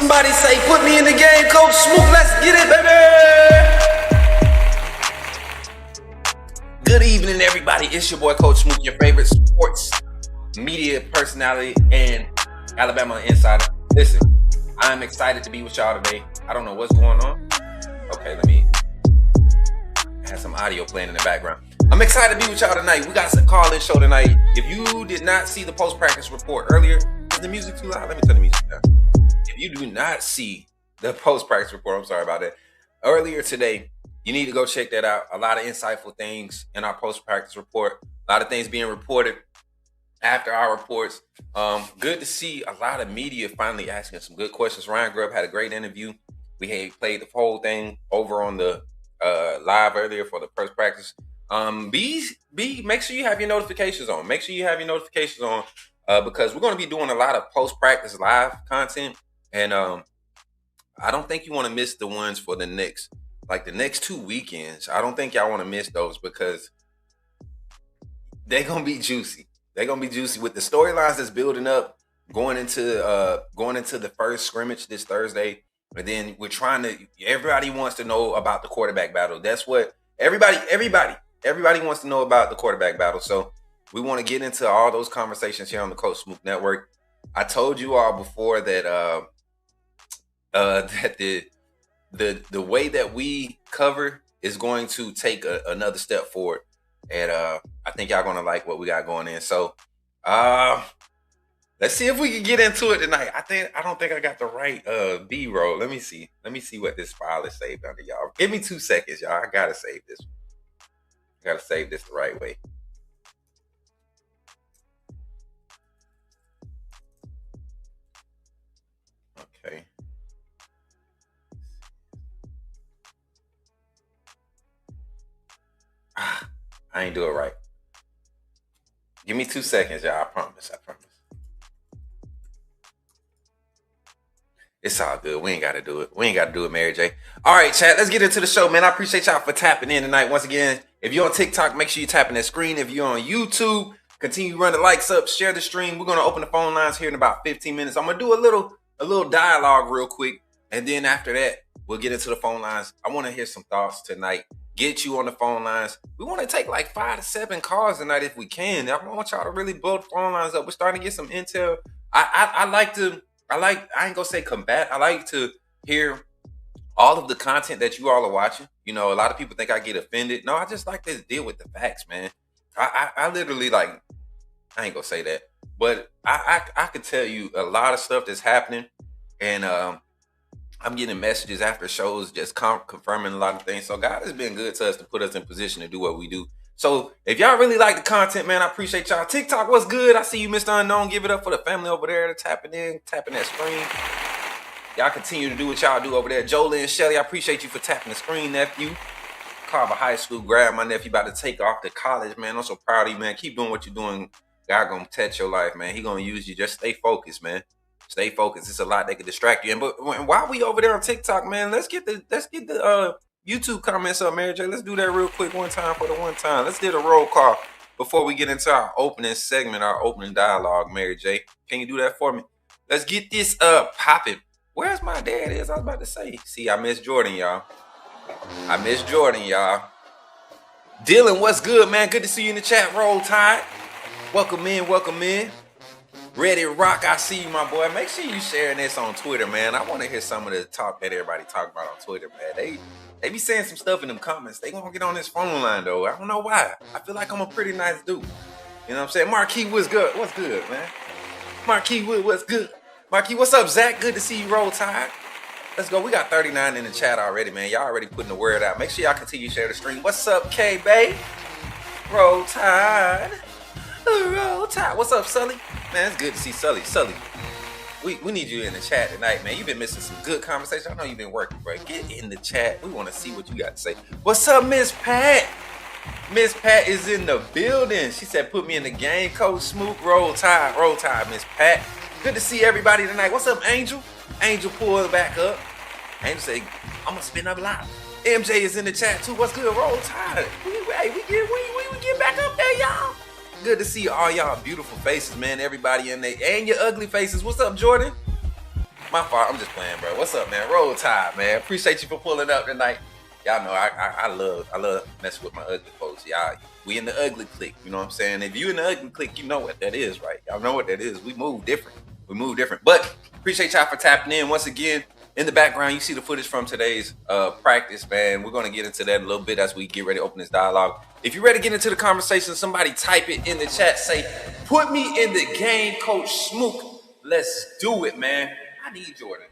Somebody say, put me in the game, Coach Smook. Let's get it, baby. Good evening, everybody. It's your boy, Coach Smook, your favorite sports media personality and Alabama insider. Listen, I'm excited to be with y'all today. I don't know what's going on. Okay, let me have some audio playing in the background. I'm excited to be with y'all tonight. We got a call-in show tonight. If you did not see the post-practice report earlier, is the music too loud? Let me turn the music down. If you do not see the post-practice report, I'm sorry about that. Earlier today, you need to go check that out. A lot of insightful things in our post-practice report. A lot of things being reported after our reports. Good to see a lot of media finally asking some good questions. Ryan Grubb had a great interview. We had played the whole thing over on the live earlier for the first practice. Make sure you have your notifications on. Make sure you have your notifications on because we're going to be doing a lot of post-practice live content. And I don't think you want to miss the ones for the next 2 weekends. I don't think y'all want to miss those because they're going to be juicy. They're going to be juicy with the storylines that's building up going into the first scrimmage this Thursday. And then everybody wants to know about the quarterback battle. That's what everybody wants to know about, the quarterback battle. So we want to get into all those conversations here on the Coach Smook Network. I told you all before that that the way that we cover is going to take another step forward. And I think y'all gonna like what we got going in. So let's see if we can get into it tonight. I don't think I got the right B-roll. Let me see what this file is saved under, y'all. Give me 2 seconds, y'all. I gotta save this. I gotta save this the right way. Okay. I ain't do it right. Give me 2 seconds, y'all. I promise. It's all good. We ain't got to do it. Mary J. All right, chat. Let's get into the show, man. I appreciate y'all for tapping in tonight. Once again, if you're on TikTok, make sure you're tapping that screen. If you're on YouTube, continue to run the likes up, share the stream. We're going to open the phone lines here in about 15 minutes. I'm going to do a little dialogue real quick. And then after that, we'll get into the phone lines. I want to hear some thoughts tonight. Get you on the phone lines. We want to take like 5 to 7 calls tonight if we can. I want y'all to really blow the phone lines up. We're starting to get some intel. I ain't gonna say combat. I like to hear all of the content that you all are watching. You know, a lot of people think I get offended. No, I just like to deal with the facts, man. I literally I ain't gonna say that, but I could tell you a lot of stuff that's happening, and I'm getting messages after shows just confirming a lot of things. So God has been good to us to put us in position to do what we do. So if y'all really like the content, man, I appreciate y'all. TikTok, what's good? I see you, Mr. Unknown. Give it up for the family over there tapping that screen. Y'all continue to do what y'all do over there. Jolie and Shelly, I appreciate you for tapping the screen, nephew. Carver High School grad. My nephew about to take off to college, man. I'm so proud of you, man. Keep doing what you're doing. God gonna touch your life, man. He gonna use you. Just stay focused, man. Stay focused. It's a lot that can distract you. But while we over there on TikTok, man, let's get the YouTube comments up, Mary J. Let's do that real quick one time for the one time. Let's do the roll call before we get into our opening segment, our opening dialogue, Mary J. Can you do that for me? Let's get this popping. Where's my dad is? I was about to say. See, I miss Jordan, y'all. Dylan, what's good, man? Good to see you in the chat. Roll Tide. Welcome in. Ready to rock. I see you, my boy. Make sure you sharing this on Twitter, man. I want to hear some of the talk that everybody talk about on Twitter, man. They be saying some stuff in them comments. They gonna get on this phone line, though. I don't know why. I feel like I'm a pretty nice dude. You know what I'm saying? Marquis, what's good? What's good, man? Marquis, what's good? Marquis, what's up, Zach? Good to see you, Roll Tide. Let's go. We got 39 in the chat already, man. Y'all already putting the word out. Make sure y'all continue to share the stream. What's up, K-Bay? Roll Tide. Roll Tide. What's up, Sully? Man, it's good to see Sully. We need you in the chat tonight, man. You've been missing some good conversation. I know you've been working, bro. Get in the chat. We want to see what you got to say. What's up, Miss Pat? Miss Pat is in the building. She said, put me in the game. Coach Smook, roll tide, Miss Pat. Good to see everybody tonight. What's up, Angel? Angel pulled back up. Angel say, I'm going to spin up live. MJ is in the chat, too. What's good? Roll tide. We get back up there, y'all. Good to see all y'all beautiful faces, man. Everybody in there. And your ugly faces. What's up, Jordan? My fault. I'm just playing, bro. What's up, man? Roll Tide, man. Appreciate you for pulling up tonight. Y'all know I love messing with my ugly folks. Y'all, we in the ugly clique. You know what I'm saying? If you in the ugly clique, you know what that is, right? Y'all know what that is. We move different. But appreciate y'all for tapping in once again. In the background, you see the footage from today's practice, man. We're gonna get into that in a little bit as we get ready to open this dialogue. If you're ready to get into the conversation, somebody type it in the chat. Say, "Put me in the game, Coach Smook." Let's do it, man. I need Jordan.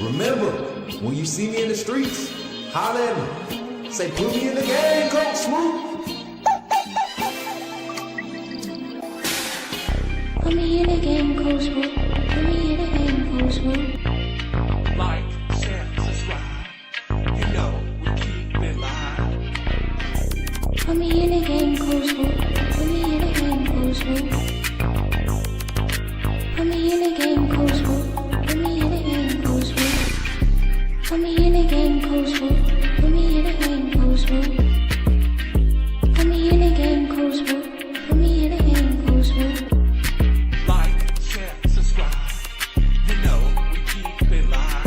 Remember, when you see me in the streets, holler at me. Say, "Put me in the game, Coach Smook." Put me in the game, Coach Smook. Put me in the game, Coach Smook. Like, share, subscribe. You know we keep it live. Put me in the game, Coach Smook. Put me in the game, Coach Smook. Put me in the game, Coach Smook. Put me in the game, Coach Smook. Put me in the game, Coach Smook. Put me in the game, Coach Smook. Put me in the game, Coach Smook. Put me in the game, Coach Smook. Like, share, subscribe. You know we keep it live.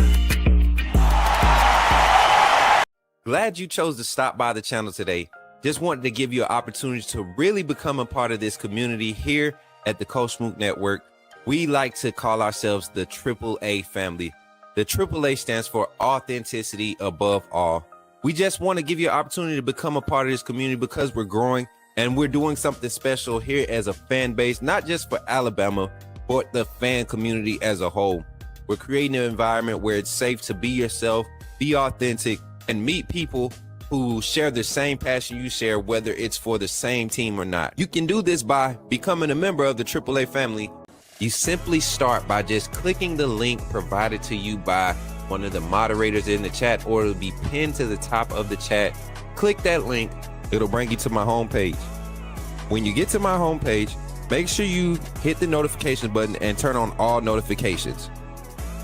Glad you chose to stop by the channel today. Just wanted to give you an opportunity to really become a part of this community here at the Coach Smook Network. We like to call ourselves the AAA family. The AAA stands for authenticity above all. We just want to give you an opportunity to become a part of this community because we're growing and we're doing something special here as a fan base, not just for Alabama, but the fan community as a whole. We're creating an environment where it's safe to be yourself, be authentic, and meet people who share the same passion you share, whether it's for the same team or not. You can do this by becoming a member of the AAA family. You simply start by just clicking the link provided to you by one of the moderators in the chat, or it'll be pinned to the top of the chat. Click that link, it'll bring you to my homepage. When you get to my homepage, make sure you hit the notification button and turn on all notifications.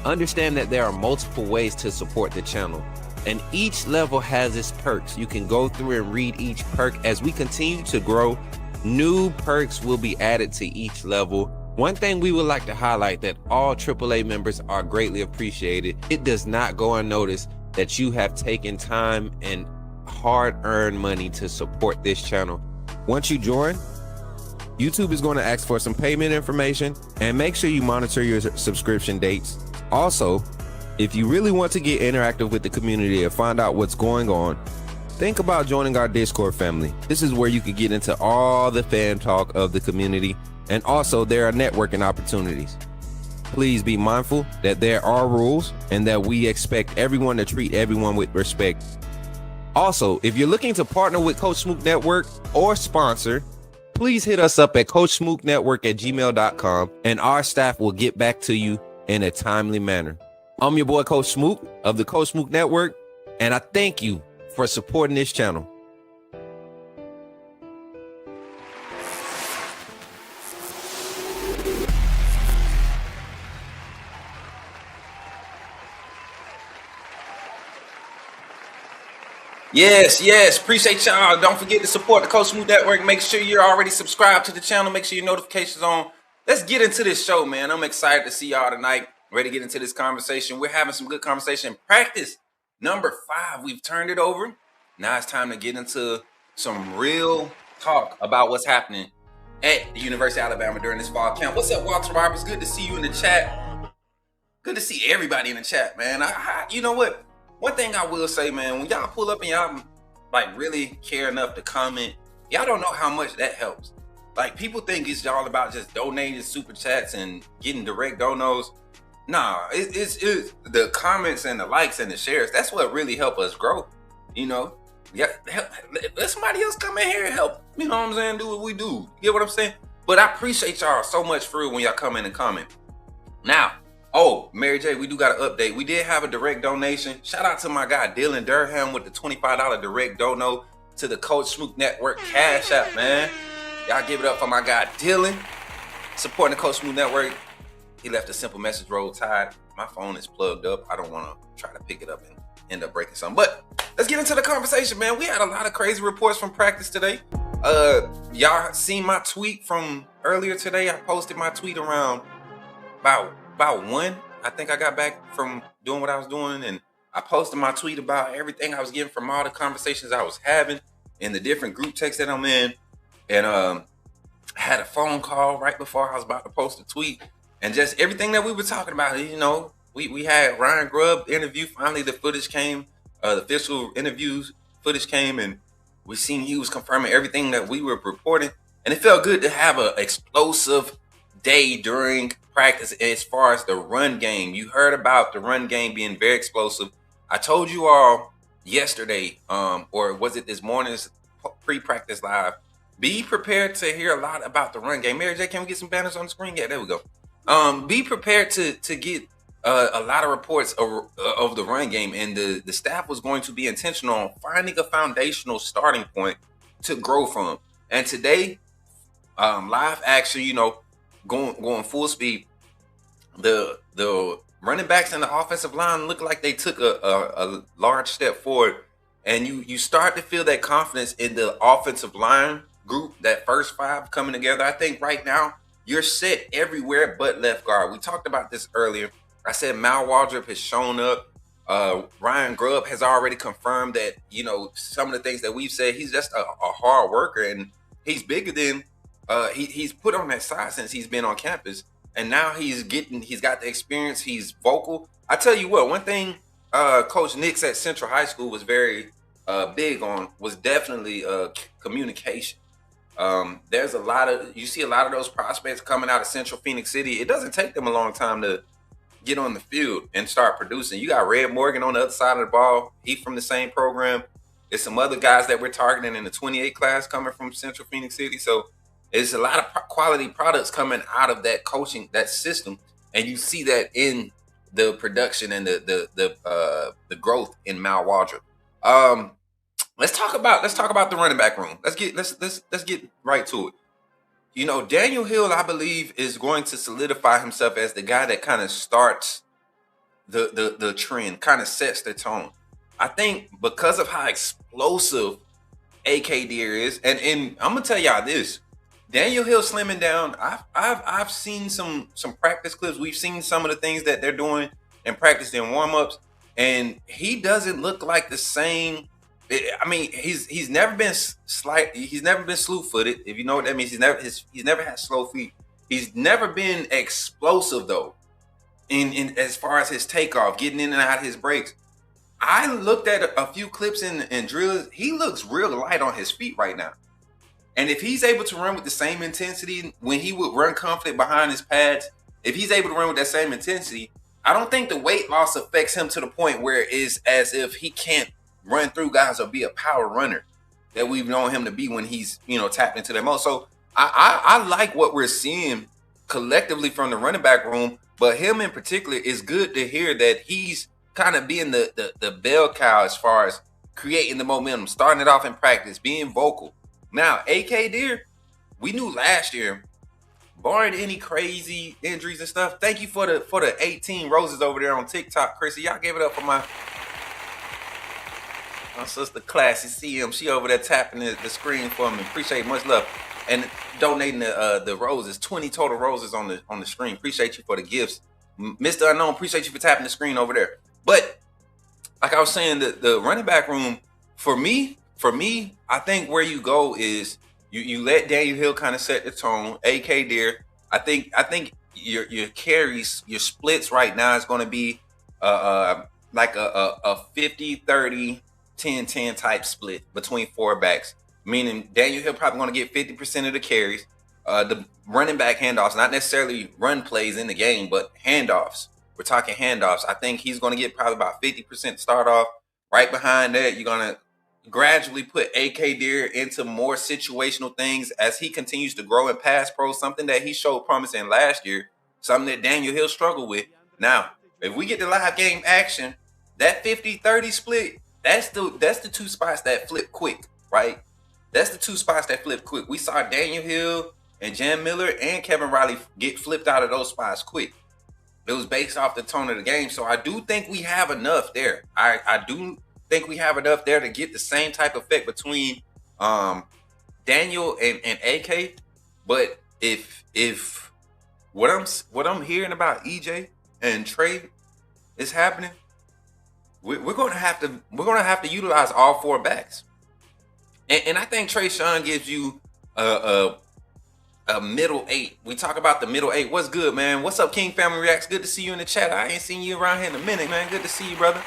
Understand that there are multiple ways to support the channel, and each level has its perks. You can go through and read each perk. As we continue to grow, new perks will be added to each level. One thing we would like to highlight that all AAA members are greatly appreciated. It does not go unnoticed that you have taken time and hard-earned money to support this channel. Once you join, YouTube is going to ask for some payment information, and make sure you monitor your subscription dates. Also, if you really want to get interactive with the community and find out what's going on, think about joining our Discord family. This is where you can get into all the fan talk of the community, and also there are networking opportunities. Please be mindful that there are rules and that we expect everyone to treat everyone with respect. Also, if you're looking to partner with Coach Smook Network or sponsor, please hit us up at coachsmooknetwork@gmail.com, and our staff will get back to you in a timely manner. I'm your boy, Coach Smook of the Coach Smook Network, and I thank you for supporting this channel. Yes. Appreciate y'all. Don't forget to support the Coach Smook Network. Make sure you're already subscribed to the channel. Make sure your notifications on. Let's get into this show, man. I'm excited to see y'all tonight. Ready to get into this conversation. We're having some good conversation. Practice number 5. We've turned it over. Now it's time to get into some real talk about what's happening at the University of Alabama during this fall camp. What's up, Walter Roberts? Good to see you in the chat. Good to see everybody in the chat, man. You know what? One thing I will say, man, when y'all pull up and y'all like really care enough to comment, y'all don't know how much that helps. Like, people think it's all about just donating super chats and getting direct donos. Nah, it's the comments and the likes and the shares. That's what really help us grow. You know, yeah, let somebody else come in here and help. You know what I'm saying? Do what we do. You get what I'm saying? But I appreciate y'all so much for real when y'all come in and comment. Now, oh, Mary J, we do got an update. We did have a direct donation. Shout out to my guy Dylan Durham with the $25 direct dono to the Coach Smook Network Cash App, man. Y'all give it up for my guy Dylan, supporting the Coach Smook Network. He left a simple message, Roll Tide. My phone is plugged up. I don't want to try to pick it up and end up breaking something. But let's get into the conversation, man. We had a lot of crazy reports from practice today. Y'all seen my tweet from earlier today? I posted my tweet around about 1 I think I got back from doing what I was doing, and I posted my tweet about everything I was getting from all the conversations I was having in the different group texts that I'm in, and I had a phone call right before I was about to post a tweet, and just everything that we were talking about. You know, we had Ryan Grubb interview. Finally, the footage came. The official interviews footage came, and we seen he was confirming everything that we were reporting, and it felt good to have an explosive day during practice as far as the run game. You heard about the run game being very explosive. I told you all yesterday, or was it this morning's pre-practice live? Be prepared to hear a lot about the run game. Mary J, can we get some banners on the screen? Yeah, there we go. Be prepared to get a lot of reports of the run game, and the staff was going to be intentional on finding a foundational starting point to grow from. And today, live action, you know, going full speed, the running backs and the offensive line look like they took a large step forward, and you start to feel that confidence in the offensive line group, that first five coming together. I think right now you're set everywhere but left guard. We talked about this earlier. I said Mal Waldrop has shown up. Ryan Grubb has already confirmed that, you know, some of the things that we've said. He's just a hard worker, and he's bigger than he's put on that side since he's been on campus, and now he's got the experience. He's vocal. I tell you what, one thing Coach Nix at Central High School was very big on was definitely communication. There's you see a lot of those prospects coming out of Central Phoenix City. It doesn't take them a long time to get on the field and start producing. You got Red Morgan on the other side of the ball. He's from the same program. There's some other guys that we're targeting in the 28 class coming from Central Phoenix City. So there's a lot of quality products coming out of that coaching, that system, and you see that in the production and the growth in Mal Waldrop. Let's talk about the running back room. Let's get right to it. You know, Daniel Hill, I believe, is going to solidify himself as the guy that kind of starts the trend, kind of sets the tone. I think because of how explosive AK Deer is, and I'm gonna tell y'all this: Daniel Hill slimming down. I've seen some practice clips. We've seen some of the things that they're doing in practice and warm-ups, and he doesn't look like the same. I mean, he's never been slight. He's never been slew-footed. If you know what that means, he's never had slow feet. He's never been explosive though, in as far as his takeoff, getting in and out of his breaks. I looked at a few clips in drills. He looks real light on his feet right now. And if he's able to run with the same intensity when he would run confident behind his pads, if he's able to run with that same intensity, I don't think the weight loss affects him to the point where it is as if he can't run through guys or be a power runner that we've known him to be when he's, you know, tapped into that mode. So I like what we're seeing collectively from the running back room, but him in particular, is good to hear that he's kind of being the bell cow as far as creating the momentum, starting it off in practice, being vocal. Now, AK Deer, we knew last year, barring any crazy injuries and stuff. Thank you for the 18 roses over there on TikTok, Chrissy. Y'all give it up for my sister Classy CM. She over there tapping the screen for me. Appreciate it. Much love. And donating the roses. 20 total roses on the screen. Appreciate you for the gifts. Mr. Unknown, appreciate you for tapping the screen over there. But like I was saying, the running back room, for me, I think where you go is you let Daniel Hill kind of set the tone. AK Deer, I think your carries, your splits right now is going to be like a 50-30, 10-10 type split between four backs. Meaning Daniel Hill probably going to get 50% of the carries. The running back handoffs, not necessarily run plays in the game, but handoffs. We're talking handoffs. I think he's going to get probably about 50% start off. Right behind that, you're going to gradually put AK Deer into more situational things as he continues to grow in pass pro, something that he showed promise in last year, something that Daniel Hill struggled with. Now, if we get the live game action, that 50-30 split, that's the two spots that flip quick, right? That's the two spots that flip quick. We saw Daniel Hill and Jan Miller and Kevin Riley get flipped out of those spots quick. It was based off the tone of the game. So I do think we have enough there. I do think we have enough there to get the same type of effect between Daniel and AK. But if what I'm hearing about EJ and Trey is happening, we're gonna have to utilize all 4 backs. And I think Trey Sean gives you a middle 8. We talk about the middle 8. What's good, man? What's up, King Family Reacts? Good to see you in the chat. I ain't seen you around here in a minute, man. Good to see you, brother.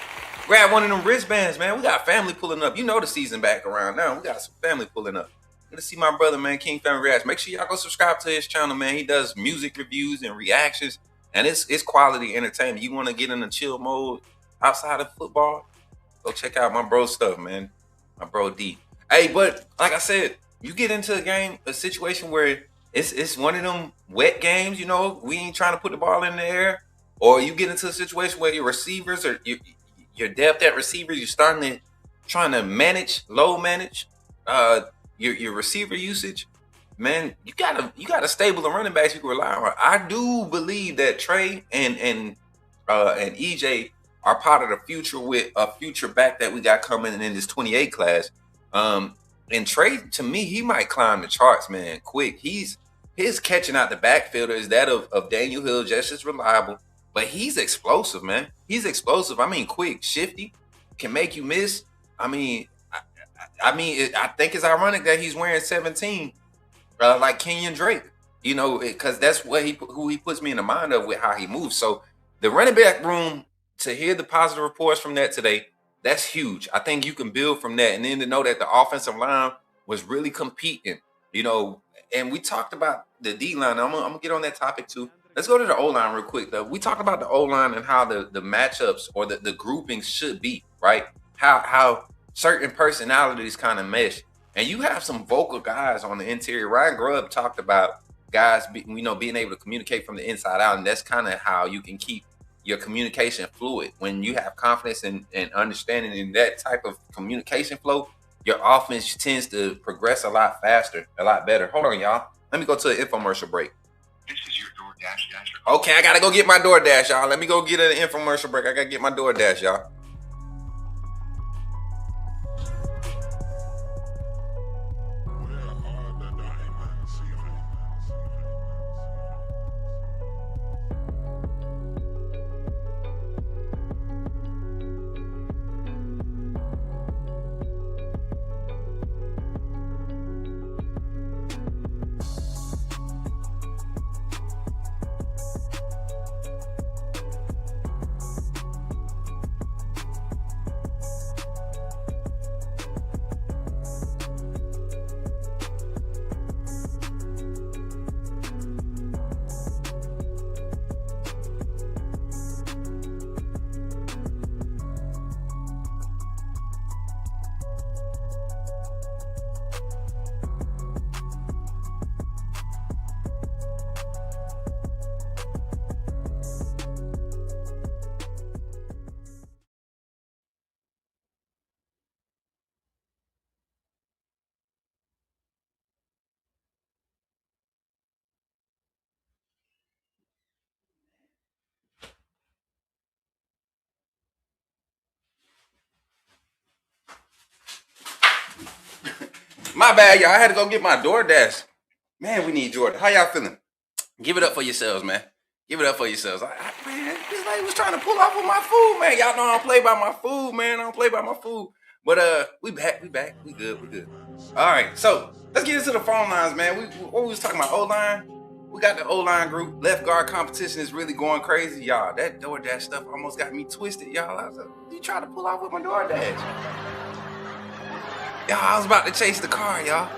Grab one of them wristbands, man. We got family pulling up. You know the season back around now. We got some family pulling up. Good to see my brother, man, King Family Reacts. Make sure y'all go subscribe to his channel, man. He does music reviews and reactions, and it's quality entertainment. You want to get in a chill mode outside of football? Go check out my bro stuff, man. My bro D. Hey, but like I said, you get into a situation where it's one of them wet games, you know, we ain't trying to put the ball in the air, or you get into a situation where your receivers or your depth at receivers, you're trying to low manage your receiver usage. Man, you got a stable of running backs you can rely on. I do believe that Trey and EJ are part of the future with a future back that we got coming in this 28 class. And Trey, to me, he might climb the charts, man, quick. His catching out the backfielder is that of Daniel Hill, just as reliable. But he's explosive, man. He's explosive. I mean, quick, shifty, can make you miss. I mean, I think it's ironic that he's wearing 17, like Kenyon Drake. You know, because that's who he puts me in the mind of with how he moves. So the running back room, to hear the positive reports from that today, that's huge. I think you can build from that, and then to know that the offensive line was really competing. You know. And we talked about the D-line. I'm gonna get on that topic too. Let's go to the O-line real quick, though. We talked about the O-line and how the matchups or the groupings should be, right? How certain personalities kind of mesh. And you have some vocal guys on the interior. Ryan Grubb talked about guys, being able to communicate from the inside out. And that's kind of how you can keep your communication fluid. When you have confidence and understanding in that type of communication flow, your offense tends to progress a lot faster, a lot better. Hold on, y'all. Let me go to an infomercial break. This is your DoorDash dasher. Okay, I got to go get my DoorDash, y'all. Let me go get an infomercial break. I got to get my DoorDash, y'all. My bad, y'all. I had to go get my DoorDash. Man, we need Jordan. How y'all feeling? Give it up for yourselves, man. Give it up for yourselves. Man, this lady was trying to pull off with my food, man. Y'all know I don't play by my food, man. I don't play by my food. But we back. We good. All right, so let's get into the phone lines, man. What we was talking about, O-line? We got the O-line group. Left guard competition is really going crazy, y'all. That DoorDash stuff almost got me twisted, y'all. I was like, you trying to pull off with my DoorDash? Y'all, I was about to chase the car, y'all.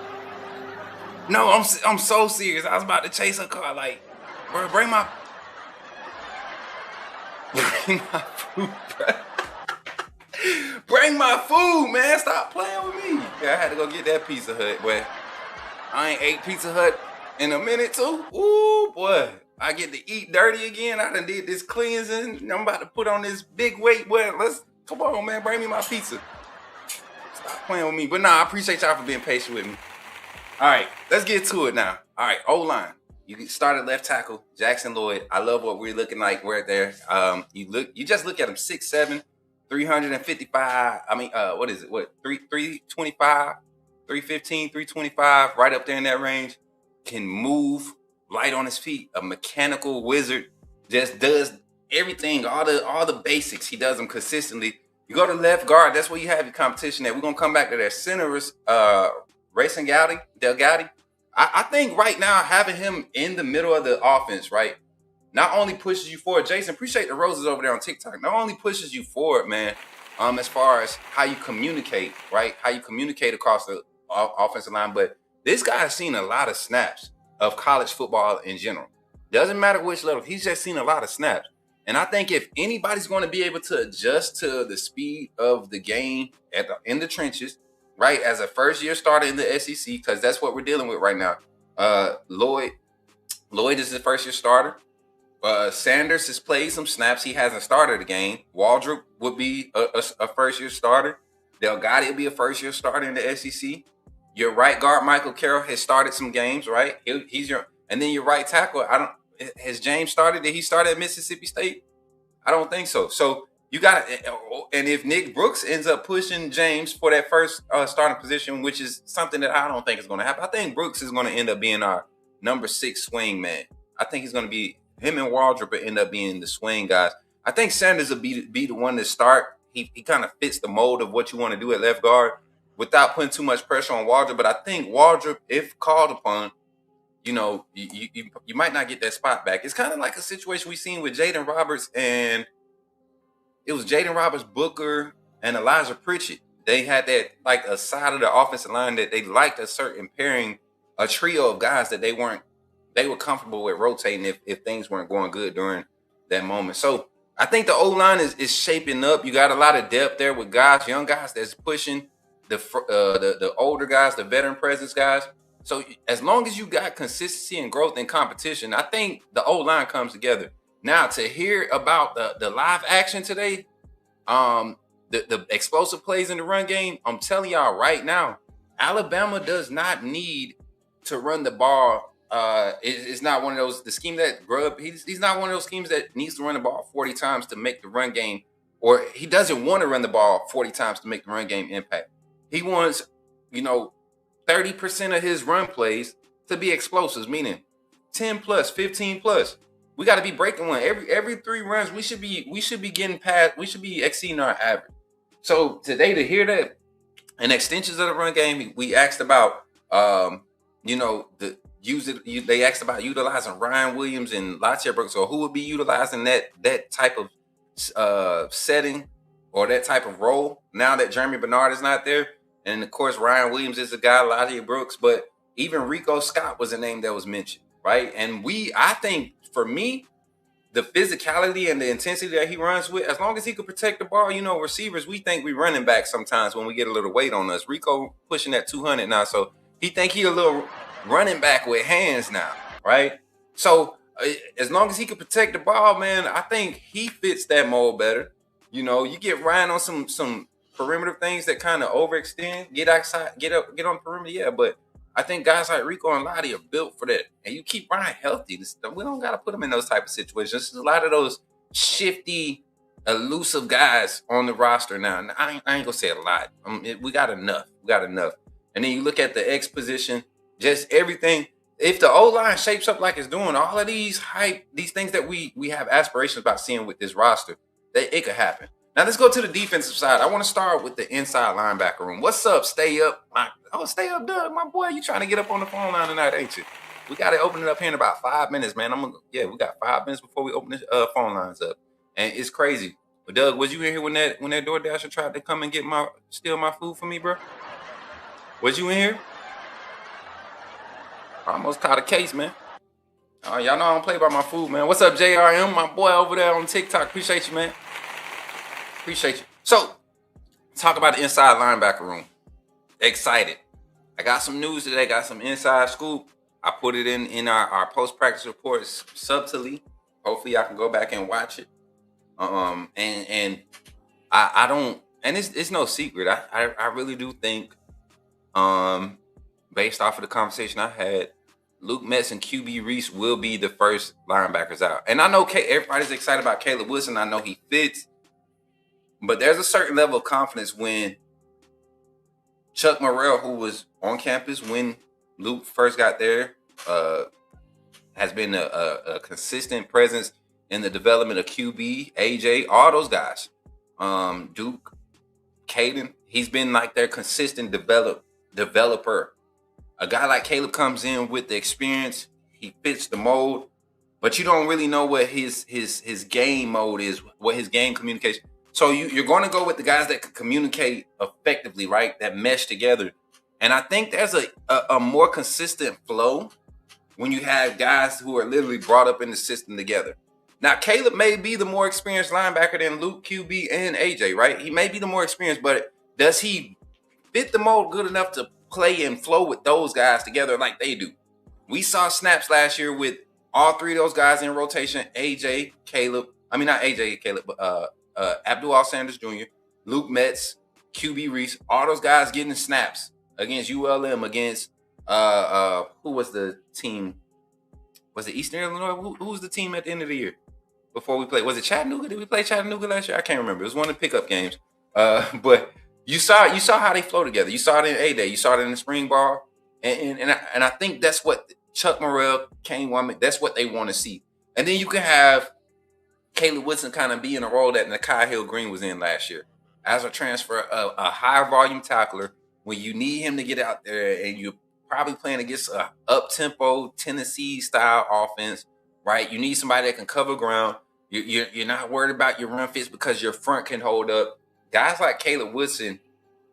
No, I'm so serious. I was about to chase a car. Like, bro, bring my food, bro. Bring my food, man. Stop playing with me. Yeah, I had to go get that Pizza Hut, boy. I ain't ate Pizza Hut in a minute, too. Ooh, boy. I get to eat dirty again. I done did this cleansing. I'm about to put on this big weight, boy. Come on, man. Bring me my pizza. Stop playing with me. But nah, I appreciate y'all for being patient with me. All right, let's get to it now. All right, O-line. You started left tackle, Jackson Lloyd. I love what we're looking like. We're there. You just look at him, 6'7", 355. I mean, what is it? 325, 315, 325, right up there in that range. Can move light on his feet. A mechanical wizard. Just does everything, all the basics. He does them consistently. You go to left guard, that's where you have your competition at. We're gonna come back to that center, Racing Delgatti. I think right now having him in the middle of the offense, right, not only pushes you forward. Jason, appreciate the roses over there on TikTok. Not only pushes you forward, man, as far as how you communicate, right, how you communicate across the offensive line, but this guy has seen a lot of snaps of college football in general. Doesn't matter which level, he's just seen a lot of snaps. And I think if anybody's going to be able to adjust to the speed of the game in the trenches, right, as a first-year starter in the SEC, because that's what we're dealing with right now. Lloyd is the first-year starter. Sanders has played some snaps. He hasn't started a game. Waldrop would be a first-year starter. Delgatti will be a first-year starter in the SEC. Your right guard, Michael Carroll, has started some games, right? And then your right tackle, has James started? Did he start at Mississippi State? I don't think so. So you got to, and if Nick Brooks ends up pushing James for that first starting position, which is something that I don't think is going to happen, I think Brooks is going to end up being our number 6 swing man. I think he's going to be, him and Waldrop will end up being the swing guys. I think Sanders will be the one to start. He kind of fits the mold of what you want to do at left guard without putting too much pressure on Waldrop. But I think Waldrop, if called upon, you know, you might not get that spot back. It's kind of like a situation we seen with Jaden Roberts, and it was Jaden Roberts, Booker, and Elijah Pritchett. They had that, like, a side of the offensive line that they liked a certain pairing, a trio of guys that they were comfortable with rotating if things weren't going good during that moment. So I think the O-line is shaping up. You got a lot of depth there with guys, young guys that's pushing the older guys, the veteran presence guys. So as long as you got consistency and growth and competition, I think the O-line comes together. Now, to hear about the live action today, the explosive plays in the run game, I'm telling y'all right now, Alabama does not need to run the ball. It's not one of those, the scheme that Grubb, he's not one of those schemes that needs to run the ball 40 times to make the run game, or he doesn't want to run the ball 40 times to make the run game impact. He wants, 30% of his run plays to be explosives, meaning 10 plus, 15 plus. We got to be breaking one. Every 3 runs, we should be getting past, we should be exceeding our average. So today, to hear that and extensions of the run game, we asked about they asked about utilizing Ryan Williams and Latair Brooks, or who would be utilizing that type of setting or that type of role now that Jeremy Bernard is not there. And of course, Ryan Williams is a guy, Latair Brooks, but even Rico Scott was a name that was mentioned, right? And I think for me, the physicality and the intensity that he runs with, as long as he could protect the ball, receivers, we think we running back sometimes when we get a little weight on us. Rico pushing that 200 now, so he think he a little running back with hands now, right? So as long as he can protect the ball, man, I think he fits that mold better. You get Ryan on some perimeter things that kind of overextend, get outside, get on the perimeter, yeah. But I think guys like Rico and Lottie are built for that. And you keep Ryan healthy. We don't got to put him in those type of situations. There's a lot of those shifty, elusive guys on the roster now. And I ain't going to say a lot. We got enough. And then you look at the X position, just everything. If the O-line shapes up like it's doing, all of these things that we have aspirations about seeing with this roster, it could happen. Now let's go to the defensive side. I want to start with the inside linebacker room. What's up? Stay up. Stay up, Doug. My boy, you trying to get up on the phone line tonight, ain't you? We got to open it up here in about 5 minutes, man. We got 5 minutes before we open the phone lines up. And it's crazy. But Doug, was you in here when that DoorDasher tried to come and steal my food from me, bro? Was you in here? I almost caught a case, man. Y'all know I don't play by my food, man. What's up, JRM? My boy over there on TikTok. Appreciate you, man. Appreciate you. So, talk about the inside linebacker room. Excited. I got some news today. Got some inside scoop. I put it in our post-practice reports subtly. Hopefully, I can go back and watch it. And I don't. And it's no secret. I really do think, based off of the conversation I had, Luke Metz and QB Reese will be the first linebackers out. And I know everybody's excited about Caleb Wilson. I know he fits. But there's a certain level of confidence when Chuck Morrell, who was on campus when Luke first got there, has been a consistent presence in the development of QB, AJ, all those guys. Duke, Caden, he's been like their consistent developer. A guy like Caleb comes in with the experience, he fits the mold, but you don't really know what his game mode is, what his game communication. So you're going to go with the guys that can communicate effectively, right? That mesh together. And I think there's a more consistent flow when you have guys who are literally brought up in the system together. Now, Caleb may be the more experienced linebacker than Luke, QB, and AJ, right? He may be the more experienced, but does he fit the mold good enough to play and flow with those guys together like they do? We saw snaps last year with all three of those guys in rotation: AJ, Caleb. I mean, not AJ, Caleb, but Abdul Sanders Jr., Luke Metz, QB Reese. All those guys getting snaps against ULM, against who was the team? Was it Eastern Illinois? Who was the team at the end of the year before we played? Was it Chattanooga? Did we play Chattanooga last year? I can't remember. It was one of the pickup games. But you saw how they flow together. You saw it in A-Day. You saw it in the spring ball. And I think that's what Chuck Morrell, Kane Womack, that's what they want to see. And then you can have Caleb Woodson kind of be in a role that Nakai Hill-Green was in last year as a transfer, a high volume tackler when you need him to get out there, and you're probably playing against a up-tempo Tennessee style offense, right? You need somebody that can cover ground. You're not worried about your run fits because your front can hold up. Guys like Caleb Woodson,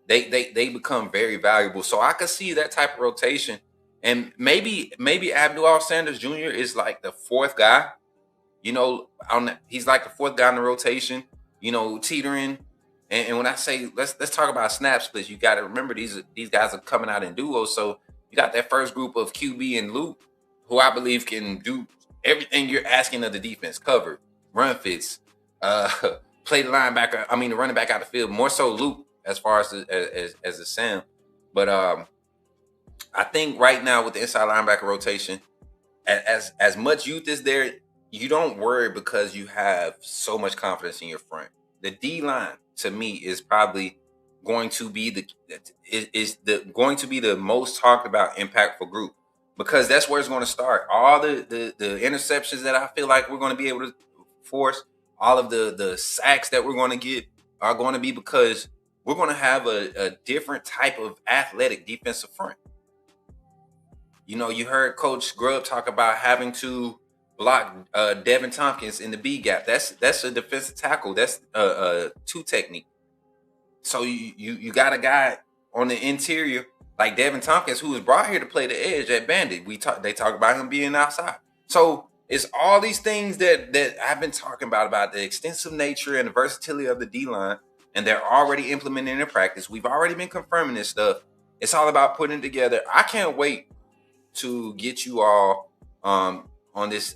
they become very valuable. So I could see that type of rotation. And maybe Abdul Sanders Jr. is like the fourth guy. You know, he's like the fourth guy in the rotation, you know, teetering. And when I say let's talk about snap splits, you got to remember these guys are coming out in duos. So you got that first group of QB and Luke, who I believe can do everything you're asking of the defense: cover, run fits, play the linebacker. I mean, the running back out of the field. More so Luke as far as the Sam. But I think right now with the inside linebacker rotation, as much youth is there, you don't worry because you have so much confidence in your front. The D line, to me, is probably going to be the most talked about impactful group, because that's where it's going to start. All the interceptions that I feel like we're going to be able to force, all of the sacks that we're going to get are going to be because we're going to have a different type of athletic defensive front. You know, you heard Coach Grubb talk about having to block Devin Tompkins in the B gap. That's a defensive tackle. That's a two technique. So you got a guy on the interior like Devin Tompkins, who was brought here to play the edge at Bandit. They talk about him being outside. So it's all these things that I've been talking about the extensive nature and the versatility of the D line, and they're already implementing in practice. We've already been confirming this stuff. It's all about putting it together. I can't wait to get you all on this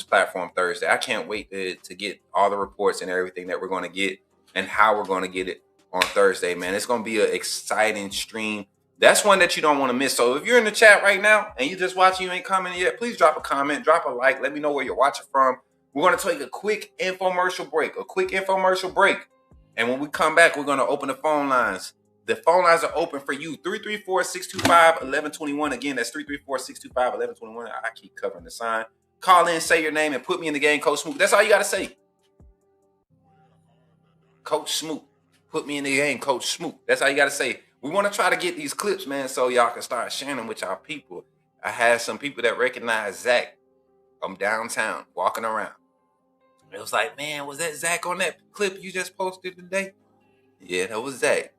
platform Thursday. I can't wait to get all the reports and everything that we're going to get and how we're going to get it on Thursday, man. It's going to be an exciting stream. That's one that you don't want to miss. So if you're in the chat right now and you're just watching, you ain't commenting yet, please drop a comment, drop a like. Let me know where you're watching from. We're going to take a quick infomercial break. And when we come back, we're going to open the phone lines. The phone lines are open for you. 334-625-1121. Again, that's 334-625-1121. I keep covering the sign. Call in, say your name, and put me in the game, Coach Smook. That's all you got to say. Coach Smook. Put me in the game, Coach Smook. That's all you got to say. We want to try to get these clips, man, so y'all can start sharing them with y'all people. I had some people that recognize Zach. I'm downtown, walking around. It was like, man, was that Zach on that clip you just posted today? Yeah, that was Zach.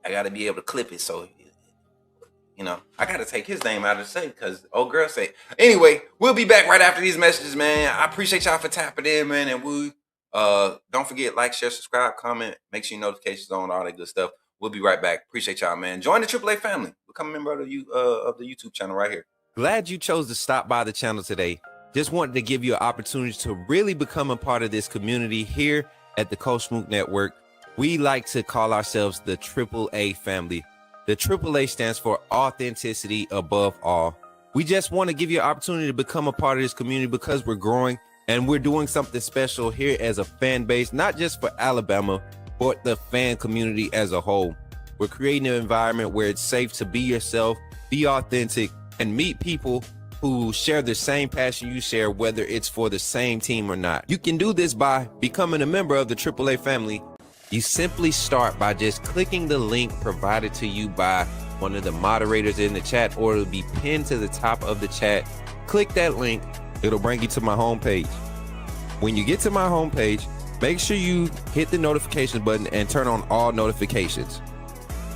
I got to be able to clip it, so, you know, I got to take his name out of the say because old girl say. Anyway, we'll be back right after these messages, man. I appreciate y'all for tapping in, man, and we don't forget, like, share, subscribe, comment, make sure your notifications on, all that good stuff. We'll be right back. Appreciate y'all, man. Join the AAA family. Become a member of the YouTube channel right here. Glad you chose to stop by the channel today. Just wanted to give you an opportunity to really become a part of this community here at the Coach Smook Network. We like to call ourselves the AAA family. The AAA stands for authenticity above all. We just want to give you an opportunity to become a part of this community because we're growing and we're doing something special here as a fan base, not just for Alabama, but the fan community as a whole. We're creating an environment where it's safe to be yourself, be authentic, and meet people who share the same passion you share, whether it's for the same team or not. You can do this by becoming a member of the AAA family. You simply start by just clicking the link provided to you by one of the moderators in the chat, or it'll be pinned to the top of the chat. Click that link, it'll bring you to my homepage. When you get to my homepage, make sure you hit the notification button and turn on all notifications.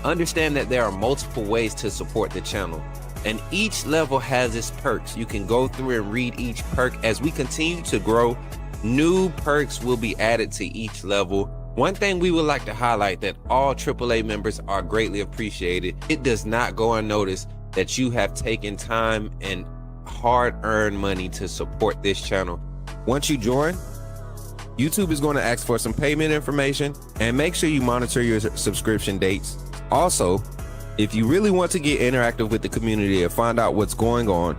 Understand that there are multiple ways to support the channel, and each level has its perks. You can go through and read each perk. As we continue to grow, new perks will be added to each level. One thing we would like to highlight that all AAA members are greatly appreciated. It does not go unnoticed that you have taken time and hard-earned money to support this channel. Once you join, YouTube is going to ask for some payment information, and make sure you monitor your subscription dates. Also, if you really want to get interactive with the community and find out what's going on,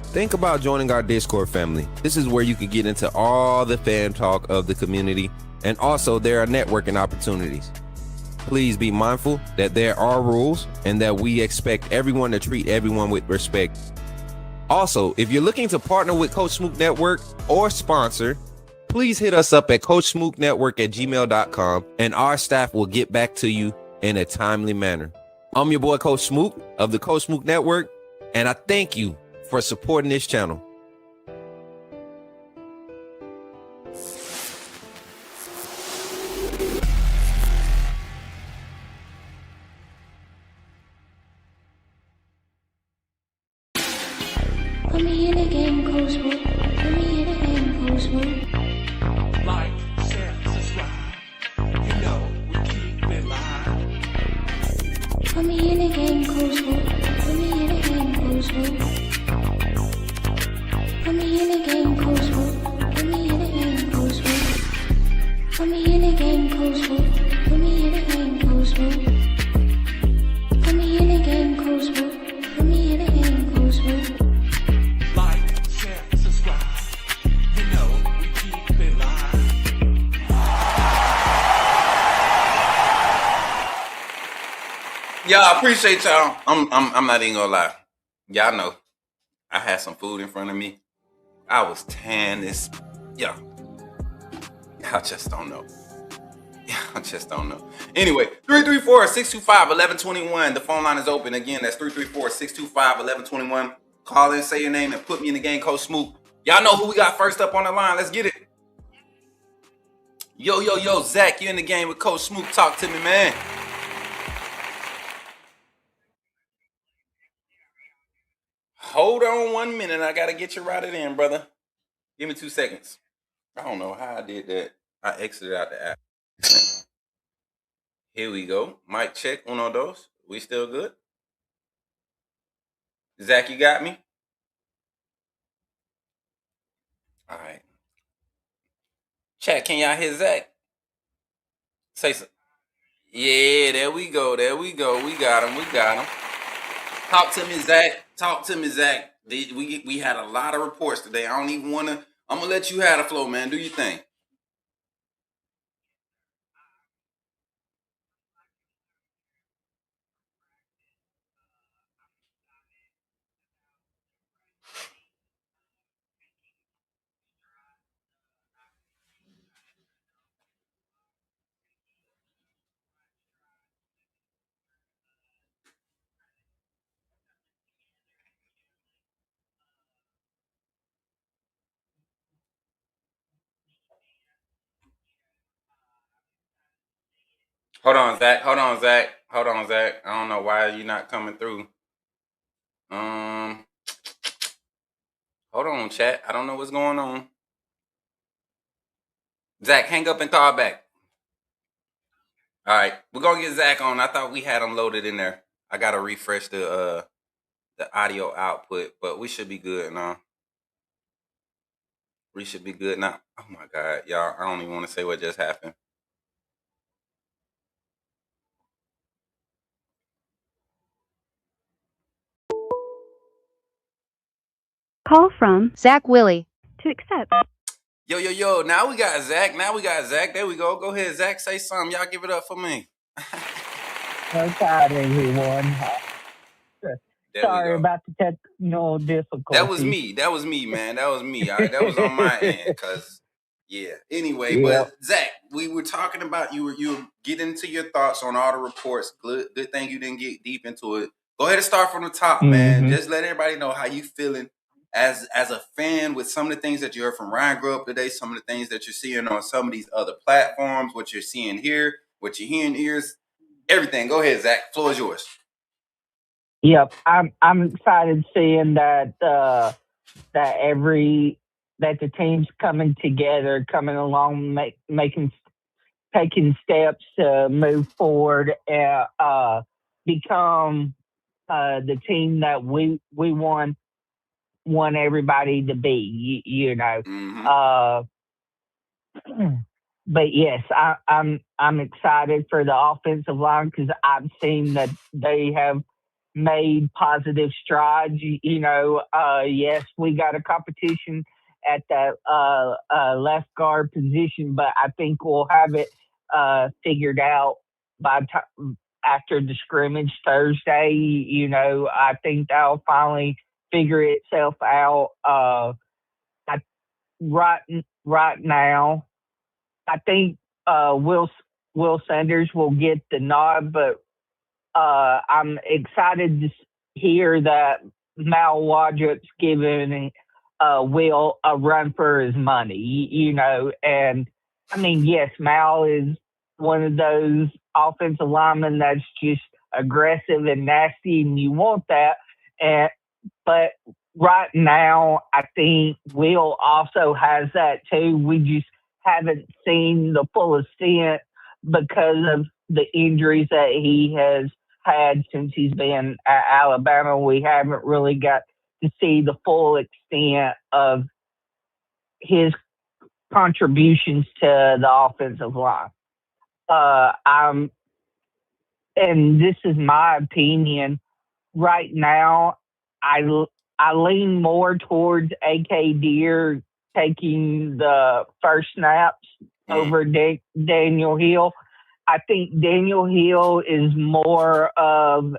think about joining our Discord family. This is where you can get into all the fan talk of the community, and also there are networking opportunities. Please be mindful that there are rules and that we expect everyone to treat everyone with respect. Also, if you're looking to partner with Coach Smook Network or sponsor, please hit us up at coachsmooknetwork@gmail.com, and our staff will get back to you in a timely manner. I'm your boy, Coach Smook of the Coach Smook Network, and I thank you for supporting this channel. Put me in a game, Coach Smook. Put me in a game, Coach Smook. Like, share, subscribe. You know we keep it live. Put me in a game, Coach Smook. Put me in a game, Coach Smook. Put me in a game, Coach Smook. Put me in a game, Coach Smook. Put me in a game, Coach Smook. Put me in a game, Coach Smook. Put me in a game, Coach Smook. Put me in a game, Coach Smook. Like, share, subscribe. You know we keep it live. Yeah, I appreciate y'all. I'm not even gonna lie. Y'all know I had some food in front of me. I was tan as yeah. I just don't know. I just don't know. Anyway, 334-625-1121. The phone line is open. Again, that's 334-625-1121. Call in, say your name, and put me in the game, Coach Smook. Y'all know who we got first up on the line. Let's get it. Yo, Zach, you in the game with Coach Smook. Talk to me, man. Hold on 1 minute. I gotta get you routed in, brother. Give me 2 seconds. I don't know how I did that. I exited out the app. Here we go. Mic check, uno, dos. We still good? Zach, you got me? All right. Chat, can y'all hear Zach? Say so. Yeah, there we go. We got him. Talk to me, Zach. We had a lot of reports today. I don't even want to. I'm going to let you have the flow, man. Do your thing. Hold on, Zach. I don't know why you're not coming through. Hold on, chat. I don't know what's going on. Zach, hang up and call back. All right, we're gonna get Zach on. I thought we had him loaded in there. I gotta refresh the audio output, but we should be good now. Oh my God, y'all! I don't even want to say what just happened. Call from Zach Willie. to accept. Yo. Now we got Zach. There we go. Go ahead, Zach. Say something. Y'all give it up for me. What's happening, everyone? There we Sorry go. about the technical difficulties. That was me. That was me, man. That was me. All right, that was on my end. Cause yeah. Anyway, but Zach, we were talking about you were getting into your thoughts on all the reports. Good thing you didn't get deep into it. Go ahead and start from the top, man. Just let everybody know how you feeling as a fan with some of the things that you heard from Ryan Grubb today, some of the things that you're seeing on some of these other platforms, what you're seeing here, what you're hearing ears, everything. Go ahead, Zach. Floor is yours. Yep, I'm excited seeing that that the team's coming together, coming along, taking steps to move forward and become the team that we want everybody to be. You know. But yes, I'm excited for the offensive line because I've seen that they have made positive strides. You know, yes, we got a competition at that left guard position, but I think we'll have it figured out after the scrimmage Thursday. You know, I think that'll finally figure itself out. Right now, I think Will Sanders will get the nod, but I'm excited to hear that Mal Wadrop's giving Will a run for his money. You know, and I mean, yes, Mal is one of those offensive linemen that's just aggressive and nasty, and you want that. But right now, I think Will also has that too. We just haven't seen the full extent because of the injuries that he has had since he's been at Alabama. We haven't really got to see the full extent of his contributions to the offensive line. And this is my opinion. Right now, I lean more towards AK Deer taking the first snaps over Daniel Hill. I think Daniel Hill is more of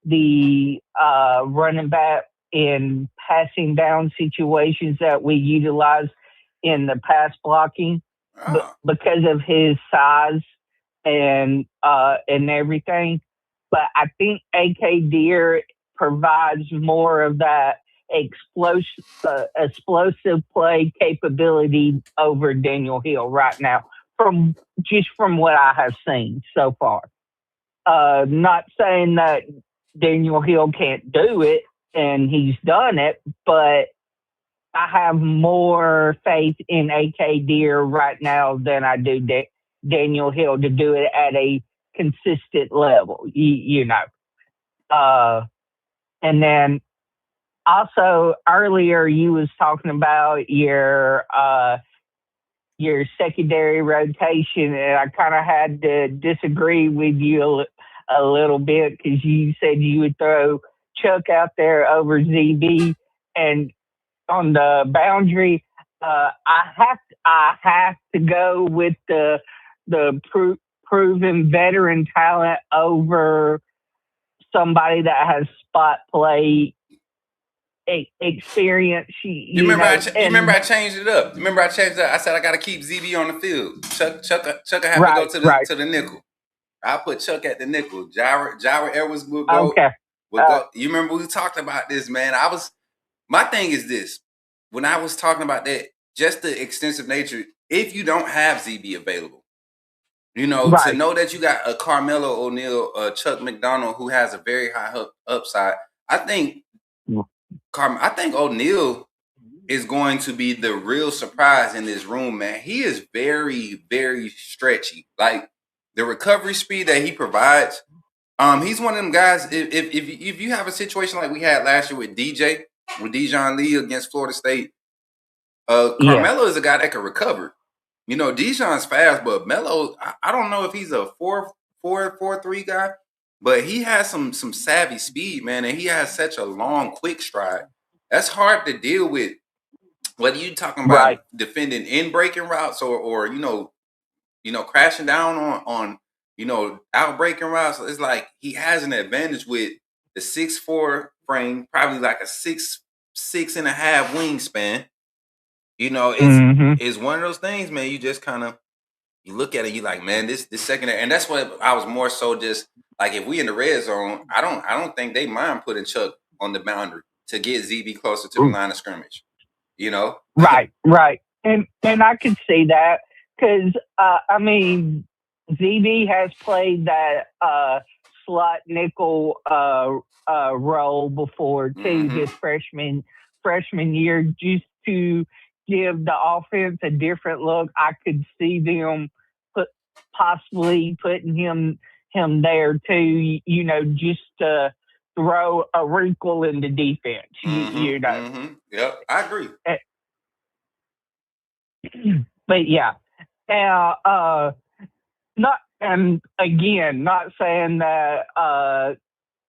the running back in passing down situations that we utilize in the pass blocking because of his size and everything. But I think AK Deer provides more of that explosive play capability over Daniel Hill right now, from what I have seen so far. Not saying that Daniel Hill can't do it, and he's done it, but I have more faith in AK Deer right now than I do Daniel Hill to do it at a consistent level, you know. And then also earlier you was talking about your secondary rotation, and I kind of had to disagree with you a little bit because you said you would throw Chuck out there over ZB, and on the boundary, I have to go with the proven veteran talent over somebody that has spot play experience. You remember I changed it up. Remember I changed it up. I said I got to keep ZB on the field. Chuck have to go to the nickel. I put Chuck at the nickel. Jira Edwards will go. Okay. You remember we talked about this, man. My thing is this. When I was talking about that, just the extensive nature, if you don't have ZB available, you know, to know that you got a Carmelo O'Neal, Chuck McDonald, who has a very high upside, I think O'Neal is going to be the real surprise in this room, man. He is very, very stretchy. Like the recovery speed that he provides. He's one of them guys. If you have a situation like we had last year with Dijon Lee against Florida State, Carmelo is a guy that can recover. You know, Dijon's fast, but Melo, I don't know if he's a 4.3 guy, but he has some savvy speed, man, and he has such a long, quick stride. That's hard to deal with. Whether you talking about defending in breaking routes or you know crashing down on out breaking routes, it's like he has an advantage with the 6'4", frame, probably like a 6'6.5" wingspan. You know, Mm-hmm. it's one of those things, man. You just kind of you look at it, you like, man, this secondary, and that's what I was more so just like if we in the red zone, I don't think they mind putting Chuck on the boundary to get ZB closer to the line of scrimmage. You know, Right, right, and I could see that because I mean, ZB has played that slot nickel role before too. hmm His freshman year, just to give the offense a different look. I could see them put possibly putting him there too. You know, just to throw a wrinkle in the defense. You know. Yep, I agree. But yeah, now not and again, not saying that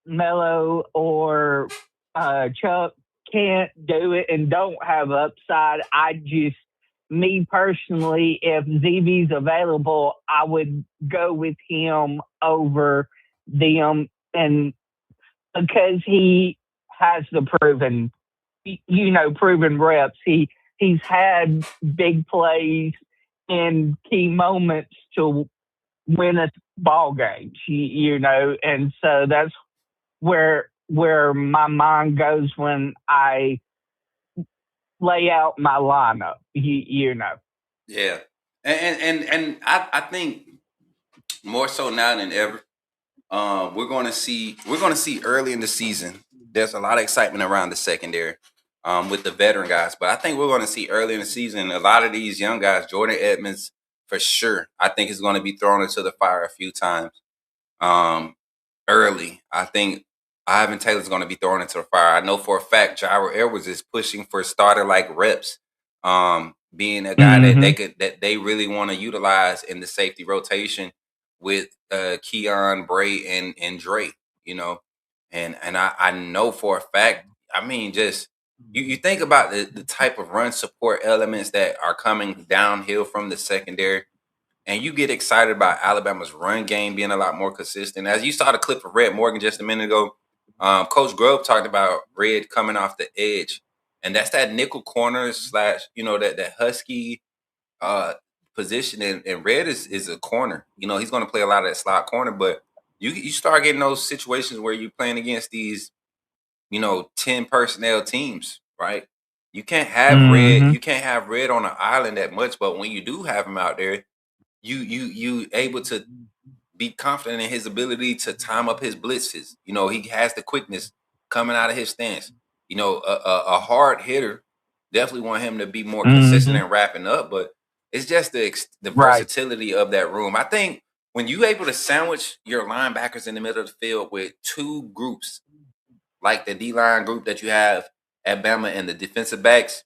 Mello or Chuck can't do it and don't have upside. I just, me personally, if ZB's available, I would go with him over them, and because he has the proven reps. He's had big plays in key moments to win us ball games. And so that's where my mind goes when I lay out my lineup. Yeah, and I think more so now than ever, we're going to see early in the season. There's a lot of excitement around the secondary, with the veteran guys, but I think we're going to see early in the season a lot of these young guys. Jordan Edmonds, for sure, I think is going to be thrown into the fire a few times. Um, Early, I think Ivan Taylor's going to be thrown into the fire. I know for a fact Jairo Edwards is pushing for starter like reps, being a guy that Mm-hmm. that they really want to utilize in the safety rotation with Keon, Bray, and Dre. You know, and I know for a fact. I mean, just you think about the type of run support elements that are coming downhill from the secondary, and you get excited about Alabama's run game being a lot more consistent. As you saw the clip of Red Morgan just a minute ago, Coach Grubb talked about Red coming off the edge, and that's that nickel corner slash, that husky uh, position. And Red is a corner. You know, he's going to play a lot of that slot corner, but you start getting those situations where you're playing against these, 10 personnel teams, right? You can't have Red. Mm-hmm. You can't have Red on an island that much, but when you do have him out there, you able to be confident in his ability to time up his blitzes. You know, he has the quickness coming out of his stance. You know, a hard hitter, definitely want him to be more consistent Mm-hmm. and wrapping up, but it's just the Right. versatility of that room. I think when you able to sandwich your linebackers in the middle of the field with two groups, like the D line group that you have at Bama and the defensive backs,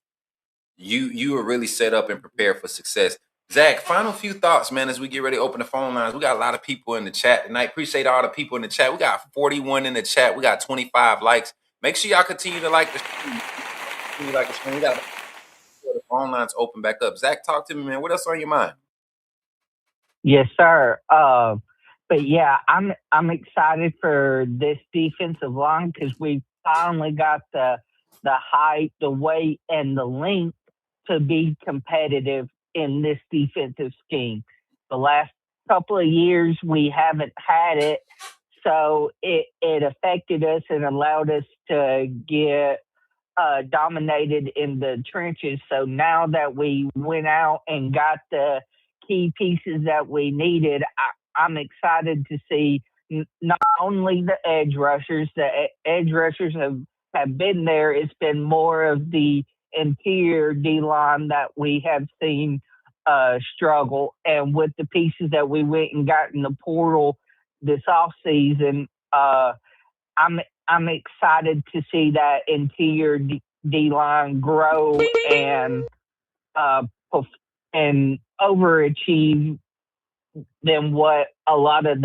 you are really set up and prepared for success. Zach, final few thoughts, man, as we get ready to open the phone lines. We got a lot of people in the chat tonight. Appreciate all the people in the chat. We got 41 in the chat. We got 25 likes. Make sure y'all continue to like the stream. Continue to like the stream. We got the phone lines open back up. Zach, talk to me, man. What else on your mind? Yes, sir. But yeah, I'm excited for this defensive line because we finally got the height, the weight, and the length to be competitive in this defensive scheme. The last couple of years we haven't had it, so it affected us and allowed us to get dominated in the trenches. So now that we went out and got the key pieces that we needed, I'm excited to see not only the edge rushers. The edge rushers have been there. It's been more of the interior D line that we have seen struggle. And with the pieces that we went and got in the portal this off season, I'm excited to see that interior D line grow and uh, and overachieve than what a lot of